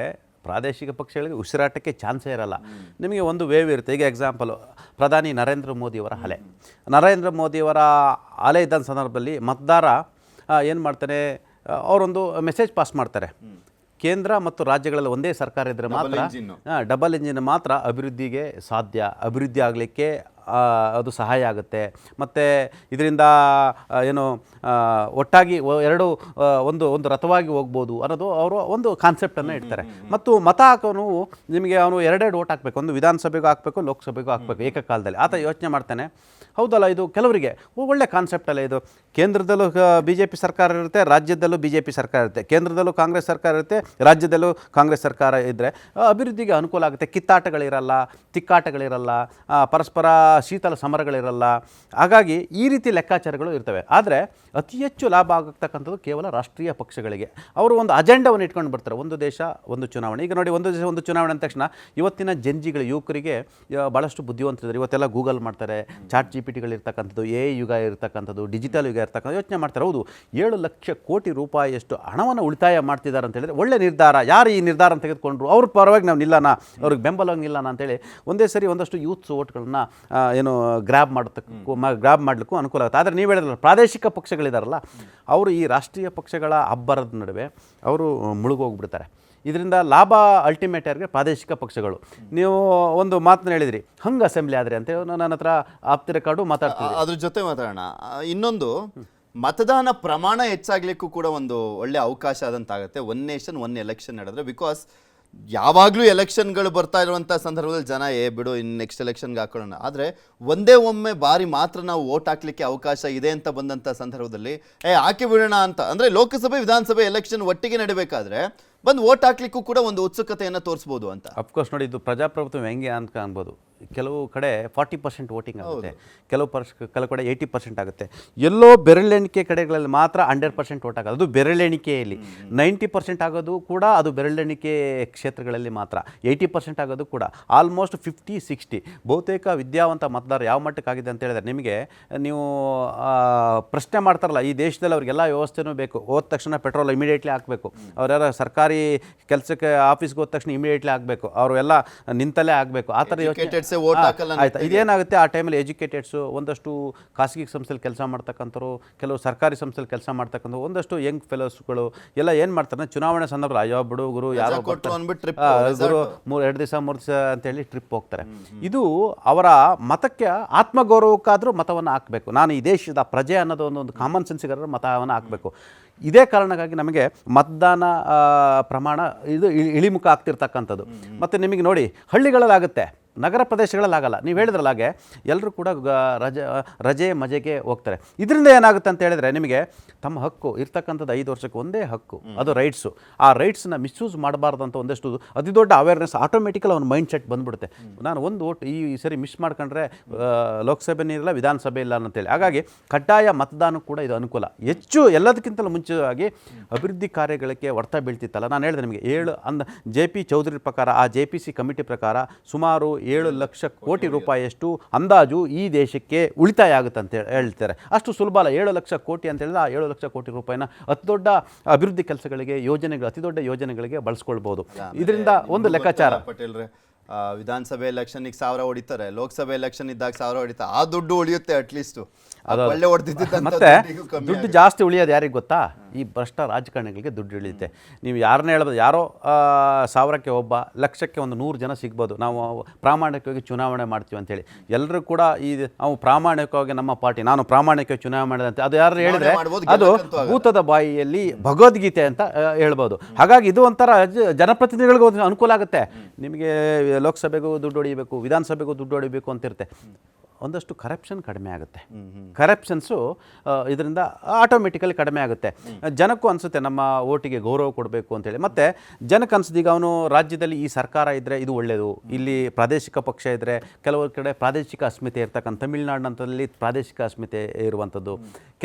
ಪ್ರಾದೇಶಿಕ ಪಕ್ಷಗಳಿಗೆ ಉಸಿರಾಟಕ್ಕೆ ಚಾನ್ಸೇ ಇರಲ್ಲ. ನಿಮಗೆ ಒಂದು ವೇವ್ ಇರುತ್ತೆ. ಈಗ ಎಕ್ಸಾಂಪಲು ಪ್ರಧಾನಿ ನರೇಂದ್ರ ಮೋದಿಯವರ ಅಲೆ ಇದ್ದ ಸಂದರ್ಭದಲ್ಲಿ ಮತದಾರ ಏನು ಮಾಡ್ತಾನೆ, ಅವರೊಂದು ಮೆಸೇಜ್ ಪಾಸ್ ಮಾಡ್ತಾರೆ. ಕೇಂದ್ರ ಮತ್ತು ರಾಜ್ಯಗಳಲ್ಲಿ ಒಂದೇ ಸರ್ಕಾರ ಇದ್ದರೆ ಮಾತ್ರ ಡಬಲ್ ಇಂಜಿನ್ ಮಾತ್ರ ಅಭಿವೃದ್ಧಿಗೆ ಸಾಧ್ಯ, ಅಭಿವೃದ್ಧಿ ಆಗಲಿಕ್ಕೆ ಅದು ಸಹಾಯ ಆಗುತ್ತೆ. ಮತ್ತು ಇದರಿಂದ ಏನು ಒಟ್ಟಾಗಿ ಎರಡು ಒಂದು ರಥವಾಗಿ ಹೋಗ್ಬೋದು ಅನ್ನೋದು ಅವರು ಒಂದು ಕಾನ್ಸೆಪ್ಟನ್ನು ಇಡ್ತಾರೆ. ಮತ್ತು ಮತ ಹಾಕೋನು ನಿಮಗೆ ಅವನು 2 ಓಟ್ ಹಾಕಬೇಕು, ಒಂದು ವಿಧಾನಸಭೆಗೂ ಹಾಕಬೇಕು, ಲೋಕಸಭೆಗೂ ಹಾಕಬೇಕು ಏಕಕಾಲದಲ್ಲಿ. ಆತ ಯೋಚನೆ ಮಾಡ್ತಾನೆ, ಹೌದಲ್ಲ ಇದು ಕೆಲವರಿಗೆ ಒಳ್ಳೆ ಕಾನ್ಸೆಪ್ಟ್ ಅಲ್ಲ ಇದು. ಕೇಂದ್ರದಲ್ಲೂ BJP ಸರ್ಕಾರ ಇರುತ್ತೆ, ರಾಜ್ಯದಲ್ಲೂ BJP ಸರ್ಕಾರ ಇರುತ್ತೆ, ಕೇಂದ್ರದಲ್ಲೂ ಕಾಂಗ್ರೆಸ್ ಸರ್ಕಾರ ಇರುತ್ತೆ, ರಾಜ್ಯದಲ್ಲೂ ಕಾಂಗ್ರೆಸ್ ಸರ್ಕಾರ ಇದ್ದರೆ ಅಭಿವೃದ್ಧಿಗೆ ಅನುಕೂಲ ಆಗುತ್ತೆ. ಕಿತ್ತಾಟಗಳಿರಲ್ಲ, ತಿಕ್ಕಾಟಗಳಿರಲ್ಲ, ಪರಸ್ಪರ ಶೀತಲ ಸಮರಗಳಿರಲ್ಲ. ಹಾಗಾಗಿ ಈ ರೀತಿ ಲೆಕ್ಕಾಚಾರಗಳು ಇರ್ತವೆ. ಆದರೆ ಅತಿ ಹೆಚ್ಚು ಲಾಭ ಆಗತಕ್ಕಂಥದ್ದು ಕೇವಲ ರಾಷ್ಟ್ರೀಯ ಪಕ್ಷಗಳಿಗೆ. ಅವರು ಒಂದು ಅಜೆಂಡವನ್ನು ಇಟ್ಕೊಂಡು ಬರ್ತಾರೆ, ಒಂದು ದೇಶ ಒಂದು ಚುನಾವಣೆ. ಈಗ ನೋಡಿ, ಒಂದು ದೇಶ ಒಂದು ಚುನಾವಣೆ ಅಂದ ತಕ್ಷಣ ಇವತ್ತಿನ ಜಂಜಿಗಳು ಯುವಕರಿಗೆ ಭಾಳಷ್ಟು ಬುದ್ಧಿವಂತರಿದ್ದಾರೆ. ಇವತ್ತೆಲ್ಲ ಗೂಗಲ್ ಮಾಡ್ತಾರೆ, ಚಾಟ್ GPT AI ಯುಗ ಇರ್ತಕ್ಕಂಥದ್ದು, ಡಿಜಿಟಲ್ ಯುಗ ಇರ್ತಕ್ಕಂಥ ಯೋಚನೆ ಮಾಡ್ತಾರೆ. ಹೌದು, 7 ಲಕ್ಷ ಕೋಟಿ ರೂಪಾಯಿಯಷ್ಟು ಹಣವನ್ನು ಉಳಿತಾಯ ಮಾಡ್ತಿದ್ದಾರೆ ಅಂತ ಹೇಳಿದ್ರೆ ಒಳ್ಳೆ ನಿರ್ಧಾರ. ಯಾರು ಈ ನಿರ್ಧಾರ ತೆಗೆದುಕೊಂಡ್ರು ಅವ್ರ ಪರವಾಗಿ ನಾವು ನಿಲ್ಲೋಣ, ಅವ್ರಿಗೆ ಬೆಂಬಲವಾಗಿ ನಿಲ್ಲೋಣ ಅಂತೇಳಿ ಒಂದೇ ಸರಿ ಒಂದಷ್ಟು ಯೂತ್ಸ್ ಓಟ್ಗಳನ್ನ ಏನು ಗ್ರ್ಯಾಬ್ ಮಾಡಲಿಕ್ಕೂ ಅನುಕೂಲ ಆಗುತ್ತೆ. ಆದರೆ ನೀವು ಹೇಳಿದ್ರಲ್ಲ, ಪ್ರಾದೇಶಿಕ ಪಕ್ಷಗಳಿದಾರಲ್ಲ, ಅವರು ಈ ರಾಷ್ಟ್ರೀಯ ಪಕ್ಷಗಳ ಅಬ್ಬರದ ನಡುವೆ ಅವರು ಮುಳುಗೋಗ್ಬಿಡ್ತಾರೆ. ಇದರಿಂದ ಲಾಭ ಅಲ್ಟಿಮೇಟ್ ಯಾರಿಗೆ? ಪ್ರಾದೇಶಿಕ ಪಕ್ಷಗಳು. ನೀವು ಒಂದು ಮಾತನ್ನ ಹೇಳಿದ್ರಿ, ಹಂಗೆ ಅಸೆಂಬ್ಲಿ ಆದರೆ ಅಂತ ನನ್ನ ಹತ್ರ ಆಪ್ತಿ ರೆಕಾರ್ಡು ಮಾತಾಡ್ತೀವಿ, ಅದ್ರ ಜೊತೆ ಮಾತಾಡೋಣ. ಇನ್ನೊಂದು, ಮತದಾನ ಪ್ರಮಾಣ ಹೆಚ್ಚಾಗ್ಲಿಕ್ಕೂ ಕೂಡ ಒಂದು ಒಳ್ಳೆ ಅವಕಾಶ ಆದಂತಾಗುತ್ತೆ ಒನ್ ನೇಷನ್ ಒನ್ ಎಲೆಕ್ಷನ್ ನಡೆದ್ರೆ. ಬಿಕಾಸ್ ಯಾವಾಗಲೂ ಎಲೆಕ್ಷನ್ಗಳು ಬರ್ತಾ ಇರುವಂಥ ಸಂದರ್ಭದಲ್ಲಿ ಜನ ಬಿಡು ಇನ್ನು ನೆಕ್ಸ್ಟ್ ಎಲೆಕ್ಷನ್ಗೆ ಹಾಕೊಳ್ಳೋಣ, ಆದರೆ ಒಂದೇ ಒಮ್ಮೆ ಬಾರಿ ಮಾತ್ರ ನಾವು ವೋಟ್ ಹಾಕ್ಲಿಕ್ಕೆ ಅವಕಾಶ ಇದೆ ಅಂತ ಬಂದಂಥ ಸಂದರ್ಭದಲ್ಲಿ ಹಾಕಿ ಬಿಡೋಣ ಅಂತ. ಅಂದರೆ ಲೋಕಸಭೆ ವಿಧಾನಸಭೆ ಎಲೆಕ್ಷನ್ ಒಟ್ಟಿಗೆ ನಡಿಬೇಕಾದ್ರೆ ಬಂದು ವೋಟ್ ಹಾಕ್ಲಿಕ್ಕೂ ಕೂಡ ಒಂದು ಉತ್ಸುಕತೆಯನ್ನು ತೋರಿಸ್ಬೋದು ಅಂತ. ಅಫ್ಕೋರ್ಸ್ ನೋಡಿ, ಇದು ಪ್ರಜಾಪ್ರಭುತ್ವ ಹೆಂಗೆ ಅಂತ ಅನ್ಬೋದು. ಕೆಲವು ಕಡೆ 40% ವೋಟಿಂಗ್ ಆಗುತ್ತೆ, ಕೆಲವು ಕಡೆ 80% ಆಗುತ್ತೆ. ಎಲ್ಲೋ ಬೆರಳೆಣಿಕೆ ಕಡೆಗಳಲ್ಲಿ ಮಾತ್ರ 100% ವೋಟ್ ಆಗೋದು. ಅದು ಬೆರಳೆಣಿಕೆಯಲ್ಲಿ 90% ಆಗೋದು ಕೂಡ ಅದು ಬೆರಳೆಣಿಕೆ ಕ್ಷೇತ್ರಗಳಲ್ಲಿ ಮಾತ್ರ. 80% ಆಗೋದು ಕೂಡ ಆಲ್ಮೋಸ್ಟ್ 50-60. ಬಹುತೇಕ ವಿದ್ಯಾವಂತ ಮತದಾರ ಯಾವ ಮಟ್ಟಕ್ಕೆ ಆಗಿದೆ ಅಂತ ಹೇಳಿದ್ರೆ, ನಿಮಗೆ ನೀವು ಪ್ರಶ್ನೆ ಮಾಡ್ತಾರಲ್ಲ, ಈ ದೇಶದಲ್ಲಿ ಅವ್ರಿಗೆಲ್ಲ ವ್ಯವಸ್ಥೆನೂ ಬೇಕು. ಹೋದ ತಕ್ಷಣ ಪೆಟ್ರೋಲ್ ಇಮಿಡಿಯೇಟ್ಲಿ ಹಾಕಬೇಕು, ಅವರೆಲ್ಲ ಸರ್ಕಾರಿ ಕೆಲಸಕ್ಕೆ ಆಫೀಸ್ಗೆ ಹೋದ ತಕ್ಷಣ ಇಮಿಡಿಯೇಟ್ಲಿ ಆಗಬೇಕು, ಅವರು ಎಲ್ಲ ನಿಂತಲ್ಲೇ ಆಗಬೇಕು, ಆ ಥರ ಯೋಚನೆ. ಆಯ್ತಾ, ಇದೇನಾಗುತ್ತೆ ಆ ಟೈಮಲ್ಲಿ ಎಜುಕೇಟೆಡ್ಸು, ಒಂದಷ್ಟು ಖಾಸಗಿ ಸಂಸ್ಥೆಯಲ್ಲಿ ಕೆಲಸ ಮಾಡ್ತಕ್ಕಂಥವ್ರು, ಕೆಲವು ಸರ್ಕಾರಿ ಸಂಸ್ಥೆಯಲ್ಲಿ ಕೆಲಸ ಮಾಡ್ತಕ್ಕಂಥ ಒಂದಷ್ಟು ಯಂಗ್ ಫೆಲೋಸ್ಗಳು ಎಲ್ಲ ಏನು ಮಾಡ್ತಾರೆ, ಚುನಾವಣೆ ಸಂದರ್ಭ ಅಯ್ಯೋ ಬಿಡು ಗುರು ಯಾರೋ ಗುರು 2 ದಿವಸ 3 ದಿವಸ ಅಂತೇಳಿ ಟ್ರಿಪ್ ಹೋಗ್ತಾರೆ. ಇದು ಅವರ ಮತಕ್ಕೆ ಆತ್ಮಗೌರವಕ್ಕಾದರೂ ಮತವನ್ನು ಹಾಕಬೇಕು. ನಾನು ಈ ದೇಶದ ಪ್ರಜೆ ಅನ್ನೋದು ಒಂದು ಕಾಮನ್ ಸೆನ್ಸಿಗಾರರು ಮತವನ್ನು ಹಾಕಬೇಕು. ಇದೇ ಕಾರಣಕ್ಕಾಗಿ ನಮಗೆ ಮತದಾನ ಪ್ರಮಾಣ ಇದು ಇಳಿಮುಖ ಆಗ್ತಿರ್ತಕ್ಕಂಥದ್ದು. ಮತ್ತು ನಿಮಗೆ ನೋಡಿ, ಹಳ್ಳಿಗಳಲ್ಲಾಗುತ್ತೆ, ನಗರ ಪ್ರದೇಶಗಳಲ್ಲಾಗಲ್ಲ. ನೀವು ಹೇಳಿದ್ರಲ್ಲ ಹಾಗೆ ಎಲ್ಲರೂ ಕೂಡ ರಜೆ ಮಜೆಗೆ ಹೋಗ್ತಾರೆ. ಇದರಿಂದ ಏನಾಗುತ್ತೆ ಅಂತ ಹೇಳಿದ್ರೆ, ನಿಮಗೆ ತಮ್ಮ ಹಕ್ಕು ಇರ್ತಕ್ಕಂಥದ್ದು 5 ವರ್ಷಕ್ಕೆ ಒಂದೇ ಹಕ್ಕು, ಅದು ರೈಟ್ಸು. ಆ ರೈಟ್ಸನ್ನ ಮಿಸ್ಯೂಸ್ ಮಾಡಬಾರ್ದು ಅಂತ ಒಂದಷ್ಟು ಅತಿ ದೊಡ್ಡ ಅವೇರ್ನೆಸ್ ಆಟೋಮೆಟಿಕಲ್ ಅವ್ನ ಮೈಂಡ್ ಸೆಟ್ ಬಂದ್ಬಿಡುತ್ತೆ. ನಾನು ಒಂದು ಓಟ್ ಈ ಸರಿ ಮಿಸ್ ಮಾಡ್ಕೊಂಡ್ರೆ ಲೋಕಸಭೆ ಇಲ್ಲ, ವಿಧಾನಸಭೆ ಇಲ್ಲ ಅಂತೇಳಿ. ಹಾಗಾಗಿ ಕಡ್ಡಾಯ ಮತದಾನ ಕೂಡ ಇದು ಅನುಕೂಲ. ಹೆಚ್ಚು ಎಲ್ಲದಕ್ಕಿಂತಲೂ ಮುಂಚೆಯಾಗಿ ಅಭಿವೃದ್ಧಿ ಕಾರ್ಯಗಳಿಗೆ ಹೊಡ್ತಾ ಬೀಳ್ತಿತ್ತಲ್ಲ. ನಾನು ಹೇಳಿದೆ ನಿಮಗೆ JP ಚೌಧರಿ ಪ್ರಕಾರ, ಆ JPC ಕಮಿಟಿ ಪ್ರಕಾರ ಸುಮಾರು 7 ಲಕ್ಷ ಕೋಟಿ ರೂಪಾಯಿಯಷ್ಟು ಅಂದಾಜು ಈ ದೇಶಕ್ಕೆ ಉಳಿತಾಯ ಆಗುತ್ತೆ ಅಂತ ಹೇಳ್ತಾರೆ. ಅಷ್ಟು ಸುಲಭ ಅಲ್ಲ. 7 ಲಕ್ಷ ಕೋಟಿ ಅಂತ ಹೇಳಿದ್ರೆ ಆ 7 ಲಕ್ಷ ಕೋಟಿ ರೂಪಾಯಿನ ಅತಿ ದೊಡ್ಡ ಅಭಿವೃದ್ಧಿ ಕೆಲಸಗಳಿಗೆ, ಯೋಜನೆಗಳು, ಅತಿ ದೊಡ್ಡ ಯೋಜನೆಗಳಿಗೆ ಬಳಸ್ಕೊಳ್ಬೋದು. ಇದರಿಂದ ಒಂದು ಲೆಕ್ಕಾಚಾರ. ಪಟೇಲ್ರೆ, ವಿಧಾನಸಭೆ ಎಲೆಕ್ಷನ್ಗೆ 1000 ಹೊಡಿತಾರೆ, ಲೋಕಸಭೆ ಎಲೆಕ್ಷನ್ ಇದ್ದಾಗ 1000 ಹೊಡಿತಾರೆ, ಆ ದುಡ್ಡು ಉಳಿಯುತ್ತೆ ಅಟ್ಲೀಸ್ಟ್. ಒಳ್ಳೆ ಮತ್ತೆ ದುಡ್ಡು ಜಾಸ್ತಿ ಉಳಿಯೋದು ಯಾರಿಗೆ ಗೊತ್ತಾ? ಈ ಭ್ರಷ್ಟ ರಾಜಕಾರಣಿಗಳಿಗೆ ದುಡ್ಡು ಉಳಿಯುತ್ತೆ. ನೀವು ಯಾರನ್ನೇ ಹೇಳ್ಬೋದು, ಯಾರೋ 1000ಕ್ಕೆ ಒಬ್ಬ, ಲಕ್ಷಕ್ಕೆ ಒಂದು 100 ಜನ ಸಿಗ್ಬೋದು. ನಾವು ಪ್ರಾಮಾಣಿಕವಾಗಿ ಚುನಾವಣೆ ಮಾಡ್ತೀವಿ ಅಂತೇಳಿ ಎಲ್ಲರೂ ಕೂಡ ನಾವು ಪ್ರಾಮಾಣಿಕವಾಗಿ ನಮ್ಮ ಪಾರ್ಟಿ, ನಾನು ಪ್ರಾಮಾಣಿಕವಾಗಿ ಚುನಾವಣೆ ಮಾಡಿದೆ ಅಂತ ಅದು ಯಾರು ಹೇಳಿದ್ರೆ ಅದು ಭೂತದ ಬಾಯಿಯಲ್ಲಿ ಭಗವದ್ಗೀತೆ ಅಂತ ಹೇಳ್ಬೋದು. ಹಾಗಾಗಿ ಇದು ಒಂಥರ ಜನಪ್ರತಿನಿಧಿಗಳಿಗೂ ಅನುಕೂಲ ಆಗುತ್ತೆ. ನಿಮಗೆ ಲೋಕಸಭೆಗೂ ದುಡ್ಡು ಹೊಡಿಬೇಕು, ವಿಧಾನಸಭೆಗೂ ದುಡ್ಡು ಹೊಡಿಬೇಕು ಅಂತಿರುತ್ತೆ. ಒಂದಷ್ಟು ಕರಪ್ಷನ್ ಕಡಿಮೆ ಆಗುತ್ತೆ. ಕರಪ್ಷನ್ಸು ಇದರಿಂದ ಆಟೋಮೆಟಿಕಲಿ ಕಡಿಮೆ ಆಗುತ್ತೆ. ಜನಕ್ಕೂ ಅನಿಸುತ್ತೆ ನಮ್ಮ ಓಟಿಗೆ ಗೌರವ ಕೊಡಬೇಕು ಅಂತೇಳಿ. ಮತ್ತು ಜನಕ್ಕೆ ಅನಿಸುತ್ತೆ, ಈಗ ಅವನು ರಾಜ್ಯದಲ್ಲಿ ಈ ಸರ್ಕಾರ ಇದ್ದರೆ ಇದು ಒಳ್ಳೆಯದು, ಇಲ್ಲಿ ಪ್ರಾದೇಶಿಕ ಪಕ್ಷ ಇದ್ದರೆ, ಕೆಲವು ಕಡೆ ಪ್ರಾದೇಶಿಕ ಅಸ್ಮಿತೆ ಇರ್ತಕ್ಕಂಥ, ತಮಿಳುನಾಡಿನಲ್ಲಿ ಪ್ರಾದೇಶಿಕ ಅಸ್ಮಿತೆ ಇರುವಂಥದ್ದು,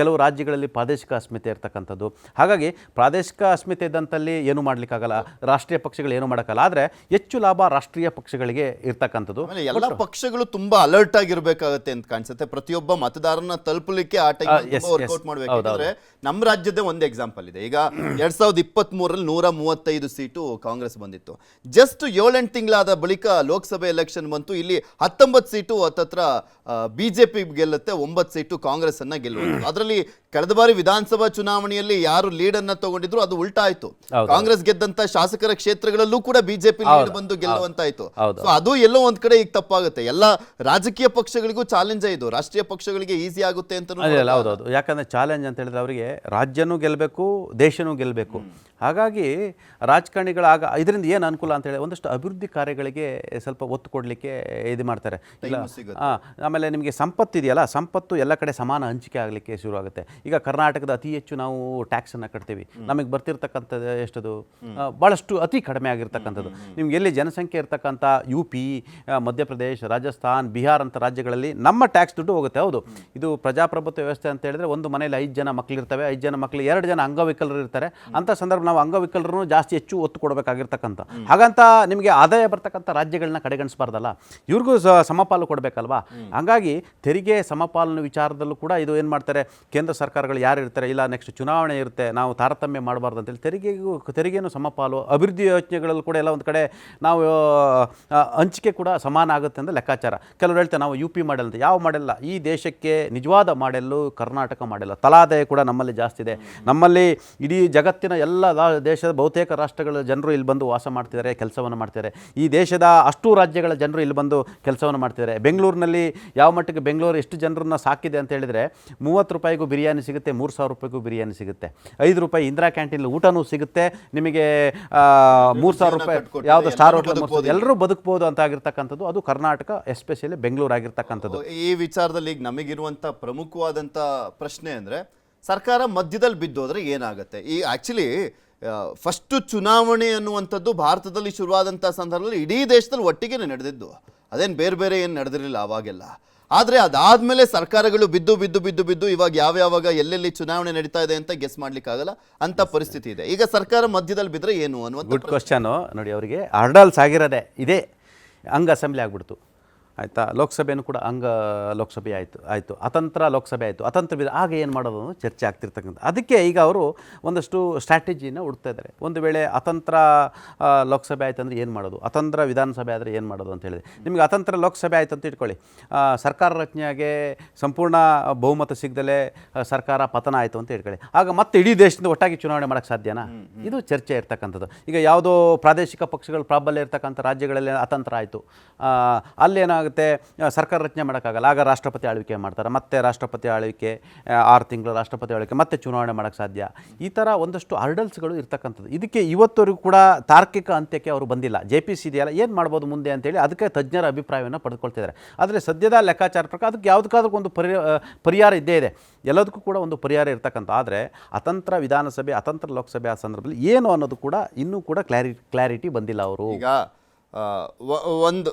ಕೆಲವು ರಾಜ್ಯಗಳಲ್ಲಿ ಪ್ರಾದೇಶಿಕ ಅಸ್ಮಿತೆ ಇರ್ತಕ್ಕಂಥದ್ದು. ಹಾಗಾಗಿ ಪ್ರಾದೇಶಿಕ ಅಸ್ಮಿತೆ ಇದ್ದಂಥಲ್ಲಿ ಏನು ಮಾಡಲಿಕ್ಕಾಗಲ್ಲ, ರಾಷ್ಟ್ರೀಯ ಪಕ್ಷಗಳು ಏನು ಮಾಡೋಕ್ಕಲ್ಲ. ಆದರೆ ಹೆಚ್ಚು ಲಾಭ ರಾಷ್ಟ್ರೀಯ ಪಕ್ಷಗಳಿಗೆ ಇರ್ತಕ್ಕಂಥದ್ದು. ಎಲ್ಲ ಪಕ್ಷಗಳು ತುಂಬಾ ಅಲರ್ಟ್ ಆಗಿರ್ಬೇಕಾಗುತ್ತೆ ಅಂತ ಕಾಣಿಸುತ್ತೆ. ಪ್ರತಿಯೊಬ್ಬ ಮತದಾರನ ತಲುಪಲಿಕ್ಕೆ ಆ ಟೈಮ್ ವರ್ಕೌಟ್ ಮಾಡ್ಬೇಕಾದ್ರೆ ನಮ್ಮ ರಾಜ್ಯದ ಒಂದು ಎಕ್ಸಾಂಪಲ್ ಇದೆ. ಈಗ 2023ರಲ್ಲಿ 135 ಸೀಟು ಕಾಂಗ್ರೆಸ್ ಬಂದಿತ್ತು. ಜಸ್ಟ್ 7-8 ತಿಂಗಳಾದ ಬಳಿಕ ಲೋಕಸಭೆ ಎಲೆಕ್ಷನ್ ಬಂತು. ಇಲ್ಲಿ 19 ಸೀಟು ಹತ್ತತ್ರ ಬಿಜೆಪಿ ಗೆಲ್ಲುತ್ತೆ, 9 ಸೀಟು ಕಾಂಗ್ರೆಸ್ ಅನ್ನ ಗೆಲ್ಲುವುದು. ಅದರಲ್ಲಿ ಕಳೆದ ಬಾರಿ ವಿಧಾನಸಭಾ ಚುನಾವಣೆಯಲ್ಲಿ ಯಾರು ಲೀಡ್ ಅನ್ನ ತಗೊಂಡಿದ್ರು ಅದು ಉಲ್ಟಾ ಆಯ್ತು. ಕಾಂಗ್ರೆಸ್ ಗೆದ್ದಂತ ಶಾಸಕರ ಕ್ಷೇತ್ರಗಳಲ್ಲೂ ಕೂಡ ಬಿಜೆಪಿ ಲೀಡ್ ಬಂದು ಗೆಲ್ಲುವಂತಾಯ್ತು. ಸೊ ಅದು ಎಲ್ಲೋ ಒಂದ್ ಕಡೆ ಈಗ ತಪ್ಪಾಗುತ್ತೆ. ಎಲ್ಲ ರಾಜಕೀಯ ಪಕ್ಷಗಳಿಗೂ ಚಾಲೆಂಜ್ ಇದು, ರಾಷ್ಟ್ರೀಯ ಪಕ್ಷಗಳಿಗೆ ಈಸಿ ಆಗುತ್ತೆ ಅಂತ. ಹೌದೌದು. ಯಾಕಂದ್ರೆ ಚಾಲೆಂಜ್ ಅಂತ ಹೇಳಿದ್ರೆ ಅವರಿಗೆ ರಾಜ್ಯನೂ ಗೆಲ್ಲಬೇಕು, ದೇಶನೂ ಗೆಲ್ಲಬೇಕು. ಹಾಗಾಗಿ ರಾಜಕಾರಣಿಗಳಾಗ ಇದರಿಂದ ಏನು ಅನುಕೂಲ ಅಂತೇಳಿ ಒಂದಷ್ಟು ಅಭಿವೃದ್ಧಿ ಕಾರ್ಯಗಳಿಗೆ ಸ್ವಲ್ಪ ಒತ್ತು ಕೊಡಲಿಕ್ಕೆ ಇದು ಮಾಡ್ತಾರೆ. ಇಲ್ಲ ಆಮೇಲೆ ನಿಮಗೆ ಸಂಪತ್ತು ಇದೆಯಲ್ಲ, ಸಂಪತ್ತು ಎಲ್ಲ ಕಡೆ ಸಮಾನ ಹಂಚಿಕೆ ಆಗಲಿಕ್ಕೆ ಶುರು ಆಗುತ್ತೆ. ಈಗ ಕರ್ನಾಟಕದ ಅತಿ ಹೆಚ್ಚು ನಾವು ಟ್ಯಾಕ್ಸನ್ನು ಕಟ್ತೀವಿ. ನಮಗೆ ಬರ್ತಿರ್ತಕ್ಕಂಥದ್ದು ಎಷ್ಟದು ಭಾಳಷ್ಟು ಅತಿ ಕಡಿಮೆ ಆಗಿರ್ತಕ್ಕಂಥದ್ದು. ನಿಮ್ಗೆ ಎಲ್ಲಿ ಜನಸಂಖ್ಯೆ ಇರ್ತಕ್ಕಂಥ UP, ಮಧ್ಯಪ್ರದೇಶ, ರಾಜಸ್ಥಾನ್, ಬಿಹಾರ್ ಅಂತ ರಾಜ್ಯಗಳಲ್ಲಿ ನಮ್ಮ ಟ್ಯಾಕ್ಸ್ ದುಡ್ಡು ಹೋಗುತ್ತೆ. ಹೌದು, ಇದು ಪ್ರಜಾಪ್ರಭುತ್ವ ವ್ಯವಸ್ಥೆ ಅಂತ ಹೇಳಿದ್ರೆ ಒಂದು ಮನೇಲಿ 5 ಜನ ಮಕ್ಕಳಿರ್ತವೆ, 5 ಜನ ಮಕ್ಕಳು 2 ಜನ ಅಂಗವಿಕಲರು ಇರ್ತಾರೆ. ಅಂಥ ಸಂದರ್ಭ ನಾವು ಅಂಗವಿಕಲರನ್ನು ಜಾಸ್ತಿ ಹೆಚ್ಚು ಒತ್ತು ಕೊಡಬೇಕಾಗಿರ್ತಕ್ಕಂಥ. ಹಾಗಂತ ನಿಮಗೆ ಆದಾಯ ಬರ್ತಕ್ಕಂಥ ರಾಜ್ಯಗಳನ್ನ ಕಡೆಗಣಿಸಬಾರ್ದಲ್ಲ, ಇವ್ರಿಗೂ ಸಮಪಾಲು ಕೊಡಬೇಕಲ್ವಾ. ಹಾಗಾಗಿ ತೆರಿಗೆ ಸಮಪಾಲನ ವಿಚಾರದಲ್ಲೂ ಕೂಡ ಇದು ಏನು ಮಾಡ್ತಾರೆ, ಕೇಂದ್ರ ಸರ್ಕಾರಗಳು ಯಾರು ಇರ್ತಾರೆ, ಇಲ್ಲ ನೆಕ್ಸ್ಟ್ ಚುನಾವಣೆ ಇರುತ್ತೆ, ನಾವು ತಾರತಮ್ಯ ಮಾಡಬಾರ್ದು ಅಂತೇಳಿ ತೆರಿಗೆನೂ ಸಮಪಾಲು, ಅಭಿವೃದ್ಧಿ ಯೋಜನೆಗಳಲ್ಲೂ ಕೂಡ ಎಲ್ಲ ಒಂದು ಕಡೆ ನಾವು ಹಂಚಿಕೆ ಕೂಡ ಸಮಾನ ಆಗುತ್ತೆ ಅಂತ ಲೆಕ್ಕಾಚಾರ. ಕೆಲವರು ಹೇಳ್ತಾರೆ ನಾವು UP ಮಾಡೆಲ್ ಅಂತ. ಯಾವ ಮಾಡೆಲ್ಲ, ಈ ದೇಶಕ್ಕೆ ನಿಜವಾದ ಮಾಡೆಲ್ಲು ಕರ್ನಾಟಕ ಮಾಡೆಲ್ಲ. ತಲಾದಾಯ ಕೂಡ ನಮ್ಮಲ್ಲಿ ಜಾಸ್ತಿ ಇದೆ. ನಮ್ಮಲ್ಲಿ ಇಡೀ ಜಗತ್ತಿನ ಎಲ್ಲ ದೇಶದ ಬಹುತೇಕ ರಾಷ್ಟ್ರಗಳ ಜನರು ಇಲ್ಲಿ ಬಂದು ವಾಸ ಮಾಡ್ತಿದ್ದಾರೆ, ಕೆಲಸವನ್ನು ಮಾಡ್ತಿದ್ದಾರೆ. ಈ ದೇಶದ ಅಷ್ಟು ರಾಜ್ಯಗಳ ಜನರು ಇಲ್ಲಿ ಬಂದು ಕೆಲಸವನ್ನು ಮಾಡ್ತಿದ್ದಾರೆ. ಬೆಂಗಳೂರಿನಲ್ಲಿ ಯಾವ ಮಟ್ಟಿಗೆ ಬೆಂಗಳೂರು ಎಷ್ಟು ಜನರನ್ನ ಸಾಕಿದೆ ಅಂತ ಹೇಳಿದರೆ, 30 ರೂಪಾಯಿಗೂ ಬಿರಿಯಾನಿ ಸಿಗುತ್ತೆ, 3000 ರೂಪಾಯಿಗೂ ಬಿರಿಯಾನಿ ಸಿಗುತ್ತೆ, 5 ರೂಪಾಯಿ ಇಂದಿರಾ ಕ್ಯಾಂಟೀನ್ ಊಟನೂ ಸಿಗುತ್ತೆ, ನಿಮಗೆ 3000 ರೂಪಾಯಿ ಯಾವುದೋ ಸ್ಟಾರ್ ಹೋಟೆಲ್ ಎಲ್ಲರೂ ಬದುಕಬಹುದು ಅಂತ ಆಗಿರ್ತಕ್ಕಂಥದ್ದು. ಅದು ಕರ್ನಾಟಕ, ಎಸ್ಪೆಷಲಿ ಬೆಂಗಳೂರು ಆಗಿರ್ತಕ್ಕಂಥದ್ದು. ಈ ವಿಚಾರದಲ್ಲಿ ಈಗ ನಮಗಿರುವಂಥ ಪ್ರಮುಖವಾದಂಥ ಪ್ರಶ್ನೆ ಅಂದರೆ, ಸರ್ಕಾರ ಮಧ್ಯದಲ್ಲಿ ಬಿದ್ದೋದ್ರೆ ಏನಾಗುತ್ತೆ? ಈ ಆ್ಯಕ್ಚುಲಿ ಫಸ್ಟು ಚುನಾವಣೆ ಅನ್ನುವಂಥದ್ದು ಭಾರತದಲ್ಲಿ ಶುರುವಾದಂಥ ಸಂದರ್ಭದಲ್ಲಿ ಇಡೀ ದೇಶದಲ್ಲಿ ಒಟ್ಟಿಗೆ ನಡೆದಿದ್ದು, ಅದೇನು ಬೇರೆ ಬೇರೆ ಏನು ನಡೆದಿರಲಿಲ್ಲ ಅವಾಗೆಲ್ಲ. ಆದರೆ ಅದಾದಮೇಲೆ ಸರ್ಕಾರಗಳು ಬಿದ್ದು ಇವಾಗ ಯಾವ್ಯಾವಾಗ ಎಲ್ಲೆಲ್ಲಿ ಚುನಾವಣೆ ನಡೀತಾ ಇದೆ ಅಂತ ಗೆಸ್ ಮಾಡ್ಲಿಕ್ಕಾಗಲ್ಲ ಅಂತ ಪರಿಸ್ಥಿತಿ ಇದೆ. ಈಗ ಸರ್ಕಾರ ಮಧ್ಯದಲ್ಲಿ ಬಿದ್ದರೆ ಏನು ಅನ್ನುವಂಥ ಗುಡ್ ಕ್ವಶನು. ನೋಡಿ, ಅವರಿಗೆ ಹರ್ಡಲ್ಸ್ ಆಗಿರೋದೆ ಇದೇ, ಅಂಗ ಅಸೆಂಬ್ಲಿ ಆಗ್ಬಿಡ್ತು, ಆಯಿತಾ. ಲೋಕಸಭೆಯೂ ಕೂಡ ಅಂಗ ಲೋಕಸಭೆ ಆಯಿತು, ಅತಂತ್ರ ಲೋಕಸಭೆ ಆಯಿತು, ಅತಂತ್ರ ಆಗ ಏನು ಮಾಡೋದು ಅನ್ನೋ ಚರ್ಚೆ ಆಗ್ತಿರ್ತಕ್ಕಂಥ. ಅದಕ್ಕೆ ಈಗ ಅವರು ಒಂದಷ್ಟು ಸ್ಟ್ರಾಟಜಿನ ಹುಡುಕ್ತಾ ಇದ್ದಾರೆ. ಒಂದು ವೇಳೆ ಅತಂತ್ರ ಲೋಕಸಭೆ ಆಯಿತು ಅಂದರೆ ಏನು ಮಾಡೋದು, ಅತಂತ್ರ ವಿಧಾನಸಭೆ ಆದರೆ ಏನು ಮಾಡೋದು ಅಂತ ಹೇಳಿದೆ. ನಿಮಗೆ ಅತಂತ್ರ ಲೋಕಸಭೆ ಆಯಿತು ಅಂತ ಇಟ್ಕೊಳ್ಳಿ, ಸರ್ಕಾರ ರಚನೆಯಾಗೆ ಸಂಪೂರ್ಣ ಬಹುಮತ ಸಿಗದಲೇ ಸರ್ಕಾರ ಪತನ ಆಯಿತು ಅಂತ ಇಟ್ಕೊಳ್ಳಿ. ಆಗ ಮತ್ತೆ ಇಡೀ ದೇಶದಿಂದ ಒಟ್ಟಾಗಿ ಚುನಾವಣೆ ಮಾಡೋಕ್ಕೆ ಸಾಧ್ಯನಾ? ಇದು ಚರ್ಚೆ ಇರ್ತಕ್ಕಂಥದ್ದು. ಈಗ ಯಾವುದೋ ಪ್ರಾದೇಶಿಕ ಪಕ್ಷಗಳು ಪ್ರಾಬಲ್ಯ ಇರ್ತಕ್ಕಂಥ ರಾಜ್ಯಗಳಲ್ಲಿ ಅತಂತ್ರ ಆಯಿತು, ಅಲ್ಲೇನಾಗುತ್ತೆ, ಸರ್ಕಾರ ರಚನೆ ಮಾಡೋಕ್ಕಾಗಲ್ಲ. ಆಗ ರಾಷ್ಟ್ರಪತಿ ಆಳ್ವಿಕೆ ಮಾಡ್ತಾರೆ, ಮತ್ತೆ ರಾಷ್ಟ್ರಪತಿ ಆಳ್ವಿಕೆ 6 ತಿಂಗಳು ರಾಷ್ಟ್ರಪತಿ ಆಳ್ವಿಕೆ, ಮತ್ತೆ ಚುನಾವಣೆ ಮಾಡೋಕ್ಕೆ ಸಾಧ್ಯ. ಈ ಥರ ಒಂದಷ್ಟು ಹರ್ಡಲ್ಸ್ಗಳು ಇರ್ತಕ್ಕಂಥದ್ದು. ಇದಕ್ಕೆ ಇವತ್ತವರೆಗೂ ಕೂಡ ತಾರ್ಕಿಕ ಅಂತ್ಯಕ್ಕೆ ಅವರು ಬಂದಿಲ್ಲ. JPC ಇದೆಯಲ್ಲ, ಏನು ಮಾಡ್ಬೋದು ಮುಂದೆ ಅಂತೇಳಿ ಅದಕ್ಕೆ ತಜ್ಞರ ಅಭಿಪ್ರಾಯವನ್ನು ಪಡೆದುಕೊಳ್ತಿದ್ದಾರೆ. ಆದರೆ ಸದ್ಯದ ಲೆಕ್ಕಾಚಾರ ಪ್ರಕಾರ ಅದಕ್ಕೆ ಯಾವುದಕ್ಕಾದ್ರೂ ಒಂದು ಪರಿಹಾರ ಇದ್ದೇ ಇದೆ, ಎಲ್ಲದಕ್ಕೂ ಕೂಡ ಒಂದು ಪರಿಹಾರ ಇರ್ತಕ್ಕಂಥ. ಆದರೆ ಅತಂತ್ರ ವಿಧಾನಸಭೆ, ಅತಂತ್ರ ಲೋಕಸಭೆ ಆ ಸಂದರ್ಭದಲ್ಲಿ ಏನು ಅನ್ನೋದು ಕೂಡ ಇನ್ನೂ ಕೂಡ ಕ್ಲಾರಿಟಿ ಬಂದಿಲ್ಲ ಅವರು. ಈಗ ಒಂದು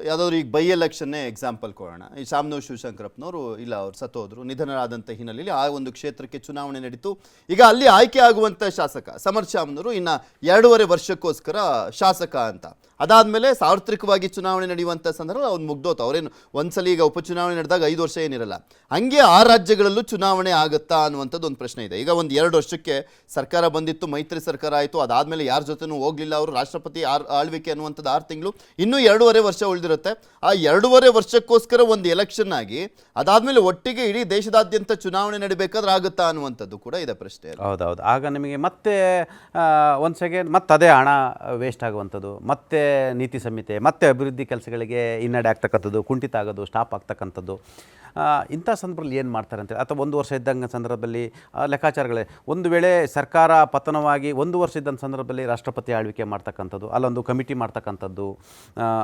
ಯಾವುದಾದ್ರು ಈಗ ಬೈ ಎಲೆಕ್ಷನ್ನೇ ಎಕ್ಸಾಂಪಲ್ ಕೊಡೋಣ. ಈ ಶಾಮನೂರು ಶಿವಶಂಕರಪ್ಪನವರು ಇಲ್ಲ ಅವ್ರು ಸತ್ತೋದ್ರು, ನಿಧನರಾದಂಥ ಹಿನ್ನೆಲೆಯಲ್ಲಿ ಆ ಒಂದು ಕ್ಷೇತ್ರಕ್ಕೆ ಚುನಾವಣೆ ನಡೀತು. ಈಗ ಅಲ್ಲಿ ಆಯ್ಕೆ ಆಗುವಂಥ ಶಾಸಕ ಸಮರ್ ಶಾಮನೂರು ಇನ್ನು 2.5 ವರ್ಷಕ್ಕೋಸ್ಕರ ಶಾಸಕ ಅಂತ. ಅದಾದಮೇಲೆ ಸಾರ್ವತ್ರಿಕವಾಗಿ ಚುನಾವಣೆ ನಡೆಯುವಂಥ ಸಂದರ್ಭ ಅವ್ನು ಮುಗ್ದೋತು. ಅವರೇನು ಒಂದ್ಸಲ ಈಗ ಉಪಚುನಾವಣೆ ನಡೆದಾಗ 5 ವರ್ಷ ಏನಿರಲ್ಲ, ಹಂಗೆ ಆ ರಾಜ್ಯಗಳಲ್ಲೂ ಚುನಾವಣೆ ಆಗುತ್ತಾ ಅನ್ನುವಂಥದ್ದು ಒಂದು ಪ್ರಶ್ನೆ ಇದೆ. ಈಗ ಒಂದು 2 ವರ್ಷಕ್ಕೆ ಸರ್ಕಾರ ಬಂದಿತ್ತು, ಮೈತ್ರಿ ಸರ್ಕಾರ ಆಯಿತು, ಅದಾದಮೇಲೆ ಯಾರ ಜೊತೆನೂ ಹೋಗಲಿಲ್ಲ ಅವರು. ರಾಷ್ಟ್ರಪತಿ ಆಳ್ವಿಕೆ ಅನ್ನುವಂಥದ್ದು 6 ತಿಂಗಳು, ಇನ್ನೂ 2.5 ವರ್ಷ ಉಳಿದಿರುತ್ತೆ. ಆ 2.5 ವರ್ಷಕ್ಕೋಸ್ಕರ ಒಂದು ಎಲೆಕ್ಷನ್ ಆಗಿ ಅದಾದಮೇಲೆ ಒಟ್ಟಿಗೆ ಇಡೀ ದೇಶದಾದ್ಯಂತ ಚುನಾವಣೆ ನಡಿಬೇಕಾದ್ರೆ ಆಗುತ್ತಾ ಅನ್ನುವಂಥದ್ದು ಕೂಡ ಇದೆ ಪ್ರಶ್ನೆ. ಹೌದೌದು. ಆಗ ನಿಮಗೆ ಮತ್ತೆ ಒಂದು ಸೆಕೆಂಡ್ ಮತ್ತೆ ಅದೇ ಹಣ ವೇಸ್ಟ್ ಆಗುವಂಥದ್ದು, ಮತ್ತೆ ನೀತಿ ಸಂಹಿತೆ, ಮತ್ತೆ ಅಭಿವೃದ್ಧಿ ಕೆಲಸಗಳಿಗೆ ಹಿನ್ನಡೆ ಆಗ್ತಕ್ಕಂಥದ್ದು, ಕುಂಠಿತ ಆಗೋದು, ಸ್ಟಾಪ್ ಆಗ್ತಕ್ಕಂಥದ್ದು. ಇಂಥ ಸಂದರ್ಭದಲ್ಲಿ ಏನು ಮಾಡ್ತಾರೆ ಅಂತೇಳಿ, ಅಥವಾ 1 ವರ್ಷ ಇದ್ದಂಥ ಸಂದರ್ಭದಲ್ಲಿ ಲೆಕ್ಕಾಚಾರಗಳೇ, ಒಂದು ವೇಳೆ ಸರ್ಕಾರ ಪತನವಾಗಿ 1 ವರ್ಷ ಇದ್ದಂಥ ಸಂದರ್ಭದಲ್ಲಿ ರಾಷ್ಟ್ರಪತಿ ಆಳ್ವಿಕೆ ಮಾಡ್ತಕ್ಕಂಥದ್ದು, ಅಲ್ಲೊಂದು ಕಮಿಟಿ ಮಾಡ್ತಕ್ಕಂಥದ್ದು,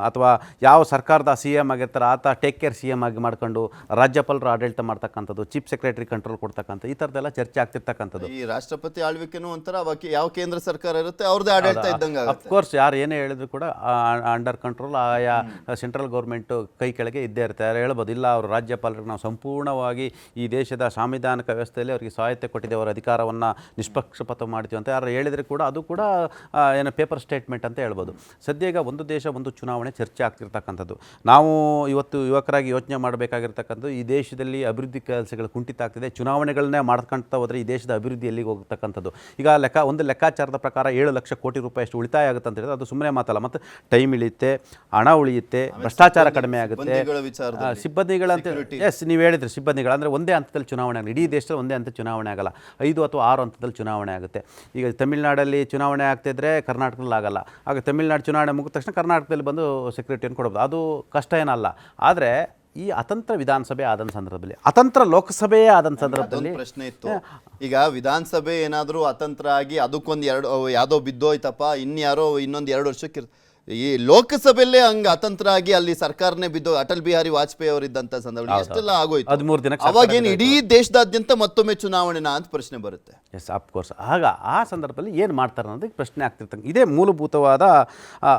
ಅಥವಾ ಯಾವ ಸರ್ಕಾರದ ಸಿ ಎಮ್ ಆಗಿರ್ತಾರೆ ಆತ ಟೇಕ್ ಕೇರ್ ಸಿ ಎಮ್ ಆಗಿ ಮಾಡ್ಕೊಂಡು ರಾಜ್ಯಪಾಲರು ಆಡಳಿತ ಮಾಡ್ತಕ್ಕಂಥದ್ದು, ಚೀಫ್ ಸೆಕ್ರೆಟರಿ ಕಂಟ್ರೋಲ್ ಕೊಡ್ತಕ್ಕಂಥ ಈ ಥರದ್ದೆಲ್ಲ ಚರ್ಚೆ ಆಗ್ತಿರ್ತಕ್ಕಂಥದ್ದು. ಈ ರಾಷ್ಟ್ರಪತಿ ಆಳ್ವಿಕೆನೂ ಒಂಥರ ಯಾವ ಕೇಂದ್ರ ಸರ್ಕಾರ ಇರುತ್ತೆ ಅವ್ರದ್ದೇ ಆಡಳಿತ ಇದ್ದಂಗೆ. ಅಫ್ಕೋರ್ಸ್ ಯಾರು ಏನೇ ಹೇಳಿದ್ರು ಕೂಡ ಅಂಡರ್ ಕಂಟ್ರೋಲ್ ಆಯಾ ಸೆಂಟ್ರಲ್ ಗೌರ್ಮೆಂಟು ಕೈ ಕೆಳಗೆ ಇದ್ದೇ ಇರುತ್ತೆ. ಯಾರು ಹೇಳ್ಬೋದು ಇಲ್ಲ ಅವರು ರಾಜ್ಯಪಾಲರಿಗೆ ನಾವು ಸಂಪೂರ್ಣವಾಗಿ ಈ ದೇಶದ ಸಾಂವಿಧಾನಿಕ ವ್ಯವಸ್ಥೆಯಲ್ಲಿ ಅವರಿಗೆ ಸ್ವಾಯತ್ತೆ ಕೊಟ್ಟಿದೆ, ಅವರ ಅಧಿಕಾರವನ್ನು ನಿಷ್ಪಕ್ಷಪಾತ ಮಾಡ್ತೀವಿ ಅಂತ ಯಾರು ಹೇಳಿದರೆ ಕೂಡ ಅದು ಕೂಡ ಏನು ಪೇಪರ್ ಸ್ಟೇಟ್ಮೆಂಟ್ ಅಂತ ಹೇಳ್ಬೋದು. ಸದ್ಯ ಈಗ ಒಂದು ದೇಶ ಒಂದು ಚುನಾವಣೆ ಚರ್ಚೆ ಆಗ್ತಿರ್ತಕ್ಕಂಥದ್ದು. ನಾವು ಇವತ್ತು ಯುವಕರಾಗಿ ಯೋಚನೆ ಮಾಡಬೇಕಾಗಿರ್ತಕ್ಕಂಥದ್ದು, ಈ ದೇಶದಲ್ಲಿ ಅಭಿವೃದ್ಧಿ ಕೆಲಸಗಳು ಕುಂಠಿತ ಆಗ್ತಿದೆ, ಚುನಾವಣೆಗಳನ್ನೇ ಮಾಡ್ಕೊಳ್ತಾ ಹೋದರೆ ಈ ದೇಶದ ಅಭಿವೃದ್ಧಿ ಎಲ್ಲಿಗೆ ಹೋಗ್ತಕ್ಕಂಥದ್ದು. ಈಗ ಒಂದು ಲೆಕ್ಕಾಚಾರದ ಪ್ರಕಾರ 7 ಲಕ್ಷ ಕೋಟಿ ರೂಪಾಯಿ ಅಷ್ಟು ಉಳಿತಾಯ ಆಗುತ್ತೆ ಅಂತ ಹೇಳಿದ್ರೆ ಅದು ಸುಮ್ಮನೆ ಮಾತಲ್ಲ. ಮತ್ತು ಟೈಮ್ ಇಳಿಯುತ್ತೆ, ಹಣ ಉಳಿಯುತ್ತೆ, ಭ್ರಷ್ಟಾಚಾರ ಕಡಿಮೆ ಆಗುತ್ತೆ, ಸಿಬ್ಬಂದಿಗಳಂತ ನೀವು ಹೇಳಿದ್ರೆ ಸಿಬ್ಬಂದಿಗಳು ಅಂದರೆ ಒಂದೇ ಹಂತದಲ್ಲಿ ಚುನಾವಣೆ ಆಗಲಿ, ಇಡೀ ದೇಶದಲ್ಲಿ ಒಂದೇ ಹಂತ ಚುನಾವಣೆ ಆಗಲ್ಲ, 5 ಅಥವಾ 6 ಹಂತದಲ್ಲಿ ಚುನಾವಣೆ ಆಗುತ್ತೆ. ಈಗ ತಮಿಳುನಾಡಲ್ಲಿ ಚುನಾವಣೆ ಆಗ್ತಿದ್ರೆ ಕರ್ನಾಟಕದಲ್ಲಿ ಆಗಲ್ಲ. ಆಗ ತಮಿಳುನಾಡು ಚುನಾವಣೆ ಮುಗಿದ ತಕ್ಷಣ ಕರ್ನಾಟಕದಲ್ಲಿ ಬಂದು ಸೆಕ್ರೆಟರಿಯನ್ನು ಕೊಡ್ಬೋದು, ಅದು ಕಷ್ಟ ಏನಲ್ಲ. ಆದರೆ ಈ ಅತಂತ್ರ ವಿಧಾನಸಭೆ ಆದಂಥ ಸಂದರ್ಭದಲ್ಲಿ, ಅತಂತ್ರ ಲೋಕಸಭೆಯೇ ಆದಂಥ ಸಂದರ್ಭದಲ್ಲಿ ಪ್ರಶ್ನೆ ಇತ್ತು. ಈಗ ವಿಧಾನಸಭೆ ಏನಾದರೂ ಅತಂತ್ರ ಆಗಿ ಅದಕ್ಕೊಂದು ಯಾವುದೋ ಬಿದ್ದೋಯ್ತಪ್ಪ, ಇನ್ಯಾರೋ ಇನ್ನೊಂದು 2 ವರ್ಷಕ್ಕೆ ಈ ಲೋಕಸಭೆಯಲ್ಲೇ ಹಂಗ ಅತಂತ್ರ ಆಗಿ ಅಲ್ಲಿ ಸರ್ಕಾರನೇ ಬಿದ್ದು ಅಟಲ್ ಬಿಹಾರಿ ವಾಜಪೇಯಿ ಅವರು ಇದ್ದಂತ ಸಂದರ್ಭ ಎಷ್ಟೆಲ್ಲ ಆಗೋಯ್ತು. 13 ದಿನ ಅವಾಗೇನು ಇಡೀ ದೇಶದಾದ್ಯಂತ ಮತ್ತೊಮ್ಮೆ ಚುನಾವಣೆನಾ ಅಂತ ಪ್ರಶ್ನೆ ಬರುತ್ತೆ. Yes of course. ಆಗ ಆ ಸಂದರ್ಭದಲ್ಲಿ ಏನು ಮಾಡ್ತಾರೆ ಅನ್ನೋದಕ್ಕೆ ಪ್ರಶ್ನೆ ಆಗ್ತಿರ್ತಕ್ಕಂಥ ಇದೇ ಮೂಲಭೂತವಾದ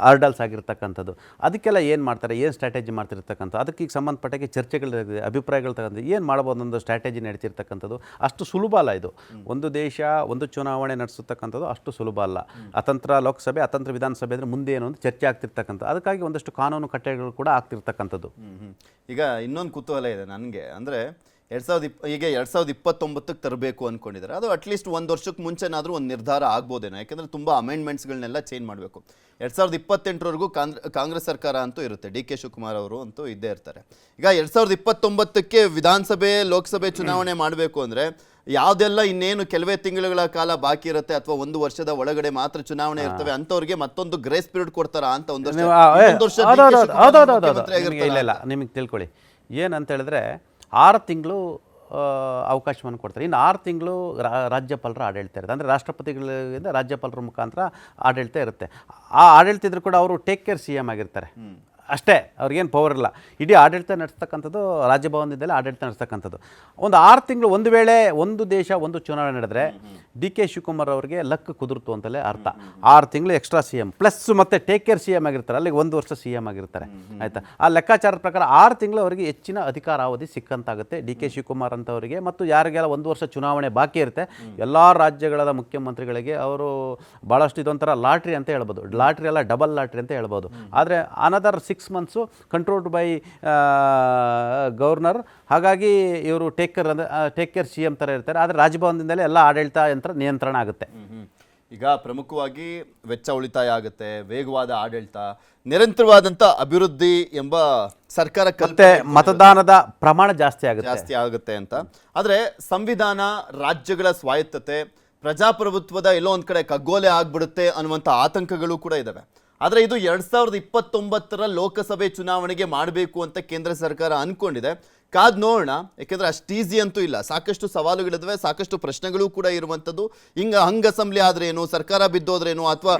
ಹರ್ಡಲ್ಸ್ ಆಗಿರ್ತಕ್ಕಂಥದ್ದು. ಅದಕ್ಕೆಲ್ಲ ಏನು ಮಾಡ್ತಾರೆ, ಏನು ಸ್ಟ್ರಾಟಜಿ ಮಾಡ್ತಿರ್ತಕ್ಕಂಥ, ಅದಕ್ಕೆ ಈಗ ಸಂಬಂಧಪಟ್ಟಾಗೆ ಚರ್ಚೆಗಳಿದೆ, ಅಭಿಪ್ರಾಯಗಳು ತಗೊಂಡು ಏನು ಮಾಡ್ಬೋದು ಅನ್ನೋದು ಸ್ಟ್ರಾಟಜಿ ನಡೀತಿರ್ತಕ್ಕಂಥದ್ದು. ಅಷ್ಟು ಸುಲಭ ಅಲ್ಲ ಇದು. ಒಂದು ದೇಶ ಒಂದು ಚುನಾವಣೆ ನಡೆಸತಕ್ಕಂಥದ್ದು ಅಷ್ಟು ಸುಲಭ ಅಲ್ಲ. ಅತಂತ್ರ ಲೋಕಸಭೆ, ಅತಂತ್ರ ವಿಧಾನಸಭೆ ಅಂದರೆ ಮುಂದೆ ಏನು ಅಂತ ಚರ್ಚೆ ಆಗ್ತಿರ್ತಕ್ಕಂಥ, ಅದಕ್ಕಾಗಿ ಒಂದಷ್ಟು ಕಾನೂನು ಕಟ್ಟಳೆಗಳು ಕೂಡ ಆಗ್ತಿರ್ತಕ್ಕಂಥದ್ದು. ಈಗ ಇನ್ನೊಂದು ಕುತೂಹಲ ಇದೆ ನನಗೆ, ಅಂದರೆ 2029ಕ್ಕೆ ತರಬೇಕು ಅಂದ್ಕೊಂಡಿದ್ದಾರೆ. ಅದು ಅಟ್ಲೀಸ್ಟ್ 1 ವರ್ಷಕ್ಕೆ ಮುಂಚೆನಾದರೂ ಒಂದು ನಿರ್ಧಾರ ಆಗ್ಬೋದೇನೋ, ಯಾಕೆಂದರೆ ತುಂಬ ಅಮೆಂಡ್ಮೆಂಟ್ಸ್ಗಳನ್ನೆಲ್ಲ ಚೇಂಜ್ ಮಾಡಬೇಕು. 2028ರವರೆಗೂ ಕಾಂಗ್ರೆಸ್ ಸರ್ಕಾರ ಅಂತೂ ಇರುತ್ತೆ, ಡಿ ಕೆ ಶಿವಕುಮಾರ್ ಅವರು ಅಂತೂ ಇದ್ದೇ ಇರ್ತಾರೆ. ಈಗ 2029ಕ್ಕೆ ವಿಧಾನಸಭೆ ಲೋಕಸಭೆ ಚುನಾವಣೆ ಮಾಡಬೇಕು ಅಂದರೆ ಯಾವುದೆಲ್ಲ ಇನ್ನೇನು ಕೆಲವೇ ತಿಂಗಳುಗಳ ಕಾಲ ಬಾಕಿ ಇರುತ್ತೆ, ಅಥವಾ 1 ವರ್ಷದ ಒಳಗಡೆ ಮಾತ್ರ ಚುನಾವಣೆ ಇರ್ತವೆ ಅಂಥವ್ರಿಗೆ ಮತ್ತೊಂದು ಗ್ರೇಸ್ ಪೀರಿಯಡ್ ಕೊಡ್ತಾರಾ ಅಂತ ಇಲ್ಲ ನಿಮಗೆ ತಿಳ್ಕೊಳ್ಳಿ ಏನಂತ ಹೇಳಿದ್ರೆ 6 ತಿಂಗಳು ಅವಕಾಶವನ್ನು ಕೊಡ್ತಾರೆ. ಇನ್ನು 6 ತಿಂಗಳು ರಾಜ್ಯಪಾಲರ ಆಡಳಿತ ಇರುತ್ತೆ, ಅಂದರೆ ರಾಷ್ಟ್ರಪತಿಗಳಿಂದ ರಾಜ್ಯಪಾಲರ ಮುಖಾಂತರ ಆಡಳಿತ ಇರುತ್ತೆ. ಆ ಆಡಳಿತ ಇದ್ರೂ ಕೂಡ ಅವರು ಟೇಕ್ ಕೇರ್ ಸಿ ಎಮ್ ಆಗಿರ್ತಾರೆ ಅಷ್ಟೇ, ಅವ್ರಿಗೇನು ಪವರ್ ಇಲ್ಲ. ಇಡೀ ಆಡಳಿತ ನಡೆಸ್ತಕ್ಕಂಥದ್ದು ರಾಜಭವನದಿಂದಲೇ ಆಡಳಿತ ನಡೆಸ್ತಕ್ಕಂಥದ್ದು. ಒಂದು 6 ತಿಂಗಳು ಒಂದು ವೇಳೆ ಒಂದು ದೇಶ ಒಂದು ಚುನಾವಣೆ ನಡೆದರೆ ಡಿ ಕೆ ಶಿವಕುಮಾರ್ ಅವರಿಗೆ ಲಕ್ ಕುದುರ್ತು ಅಂತಲೇ ಅರ್ಥ. 6 ತಿಂಗಳು ಎಕ್ಸ್ಟ್ರಾ ಸಿ ಎಮ್ ಪ್ಲಸ್ ಮತ್ತೆ ಟೇಕ್ ಕೇರ್ ಸಿ ಎಮ್ ಆಗಿರ್ತಾರೆ, ಅಲ್ಲಿಗೆ 1 ವರ್ಷ ಸಿ ಎಮ್ ಆಗಿರ್ತಾರೆ. ಆಯಿತಾ, ಆ ಲೆಕ್ಕಾಚಾರದ ಪ್ರಕಾರ 6 ತಿಂಗಳು ಅವರಿಗೆ ಹೆಚ್ಚಿನ ಅಧಿಕಾರಾವಧಿ ಸಿಕ್ಕಂತಾಗುತ್ತೆ ಡಿ ಕೆ ಶಿವಕುಮಾರ್ ಅಂತವರಿಗೆ. ಮತ್ತು ಯಾರಿಗೆಲ್ಲ 1 ವರ್ಷ ಚುನಾವಣೆ ಬಾಕಿ ಇರುತ್ತೆ ಎಲ್ಲ ರಾಜ್ಯಗಳ ಮುಖ್ಯಮಂತ್ರಿಗಳಿಗೆ ಅವರು ಭಾಳಷ್ಟು ಇದೊಂಥರ ಲಾಟ್ರಿ ಅಂತ ಹೇಳ್ಬೋದು. ಲಾಟ್ರಿ ಅಲ್ಲ, ಡಬಲ್ ಲಾಟ್ರಿ ಅಂತ ಹೇಳ್ಬೋದು. ಆದರೆ another 6 months controlled by governor. ಹಾಗಾಗಿ ಇವರು ಟೇಕ್ ಕೇರ್ ಸಿ ಎಮ್ ಥರ ಇರ್ತಾರೆ, ಆದರೆ ರಾಜಭವನದಿಂದಲೇ ಎಲ್ಲ ಆಡಳಿತ ಯಂತ್ರ ನಿಯಂತ್ರಣ ಆಗುತ್ತೆ. ಈಗ ಪ್ರಮುಖವಾಗಿ ವೆಚ್ಚ ಉಳಿತಾಯ ಆಗುತ್ತೆ, ವೇಗವಾದ ಆಡಳಿತ, ನಿರಂತರವಾದಂಥ ಅಭಿವೃದ್ಧಿ ಎಂಬ ಸರ್ಕಾರ ಮತ್ತೆ ಮತದಾನದ ಪ್ರಮಾಣ ಜಾಸ್ತಿ ಆಗುತ್ತೆ ಅಂತ. ಆದರೆ ಸಂವಿಧಾನ, ರಾಜ್ಯಗಳ ಸ್ವಾಯತ್ತತೆ, ಪ್ರಜಾಪ್ರಭುತ್ವದ ಎಲ್ಲೋ ಒಂದು ಕಡೆ ಕಗ್ಗೋಲೆ ಆಗ್ಬಿಡುತ್ತೆ ಅನ್ನುವಂಥ ಆತಂಕಗಳು ಕೂಡ ಇದ್ದಾವೆ. ಆದರೆ ಇದು 2029ರ ಲೋಕಸಭೆ ಚುನಾವಣೆಗೆ ಮಾಡಬೇಕು ಅಂತ ಕೇಂದ್ರ ಸರ್ಕಾರ ಅಂದ್ಕೊಂಡಿದೆ. ಕಾದ್ ನೋಡೋಣ, ಯಾಕೆಂದರೆ ಅಷ್ಟು ಈಸಿ ಅಂತೂ ಇಲ್ಲ, ಸಾಕಷ್ಟು ಸವಾಲುಗಳಿದ್ದಾವೆ, ಸಾಕಷ್ಟು ಪ್ರಶ್ನೆಗಳು ಕೂಡ ಇರುವಂಥದ್ದು. ಹಂಗ ಅಸೆಂಬ್ಲಿ ಆದ್ರೇನು, ಸರ್ಕಾರ ಬಿದ್ದೋದ್ರೇನು, ಅಥವಾ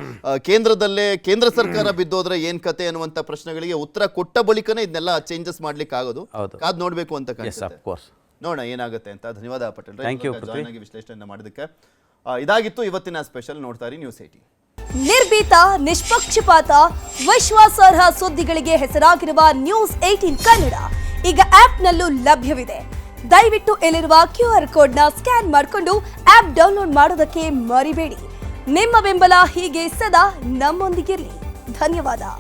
ಕೇಂದ್ರ ಸರ್ಕಾರ ಬಿದ್ದೋದ್ರೆ ಏನ್ ಕತೆ ಅನ್ನುವಂಥ ಪ್ರಶ್ನೆಗಳಿಗೆ ಉತ್ತರ ಕೊಟ್ಟ ಬಳಿಕನೇ ಇದನ್ನೆಲ್ಲ ಚೇಂಜಸ್ ಮಾಡ್ಲಿಕ್ಕೆ ಆಗೋದು. ಕಾದ್ ನೋಡ್ಬೇಕು ಅಂತ ಕಾಣಿಸುತ್ತೆ. ನೋಡೋಣ ಏನಾಗುತ್ತೆ ಅಂತ. ಧನ್ಯವಾದ ಪಟೇಲ್, ಜಾಯ್ನ್ ಆಗಿ ವಿಶ್ಲೇಷಣೆ ಮಾಡೋದಕ್ಕೆ. ಇದಾಗಿತ್ತು ಇವತ್ತಿನ ಸ್ಪೆಷಲ್. ನೋಡ್ತಾ ಇರಿ News 18. ನಿರ್ಭೀತ, ನಿಷ್ಪಕ್ಷಪಾತ, ವಿಶ್ವಾಸಾರ್ಹ ಸುದ್ದಿಗಳಿಗೆ ಹೆಸರಾಗಿರುವ ನ್ಯೂಸ್ 18 ಕನ್ನಡ ಈಗ ಆಪ್ನಲ್ಲೂ ಲಭ್ಯವಿದೆ. ದಯವಿಟ್ಟು ಇಲ್ಲಿರುವ QR ಕೋಡ್ನ ಸ್ಕ್ಯಾನ್ ಮಾಡಿಕೊಂಡು ಆಪ್ ಡೌನ್ಲೋಡ್ ಮಾಡೋದಕ್ಕೆ ಮರಿಬೇಡಿ. ನಿಮ್ಮ ಬೆಂಬಲ ಹೀಗೆ ಸದಾ ನಮ್ಮೊಂದಿಗಿರಲಿ. ಧನ್ಯವಾದ.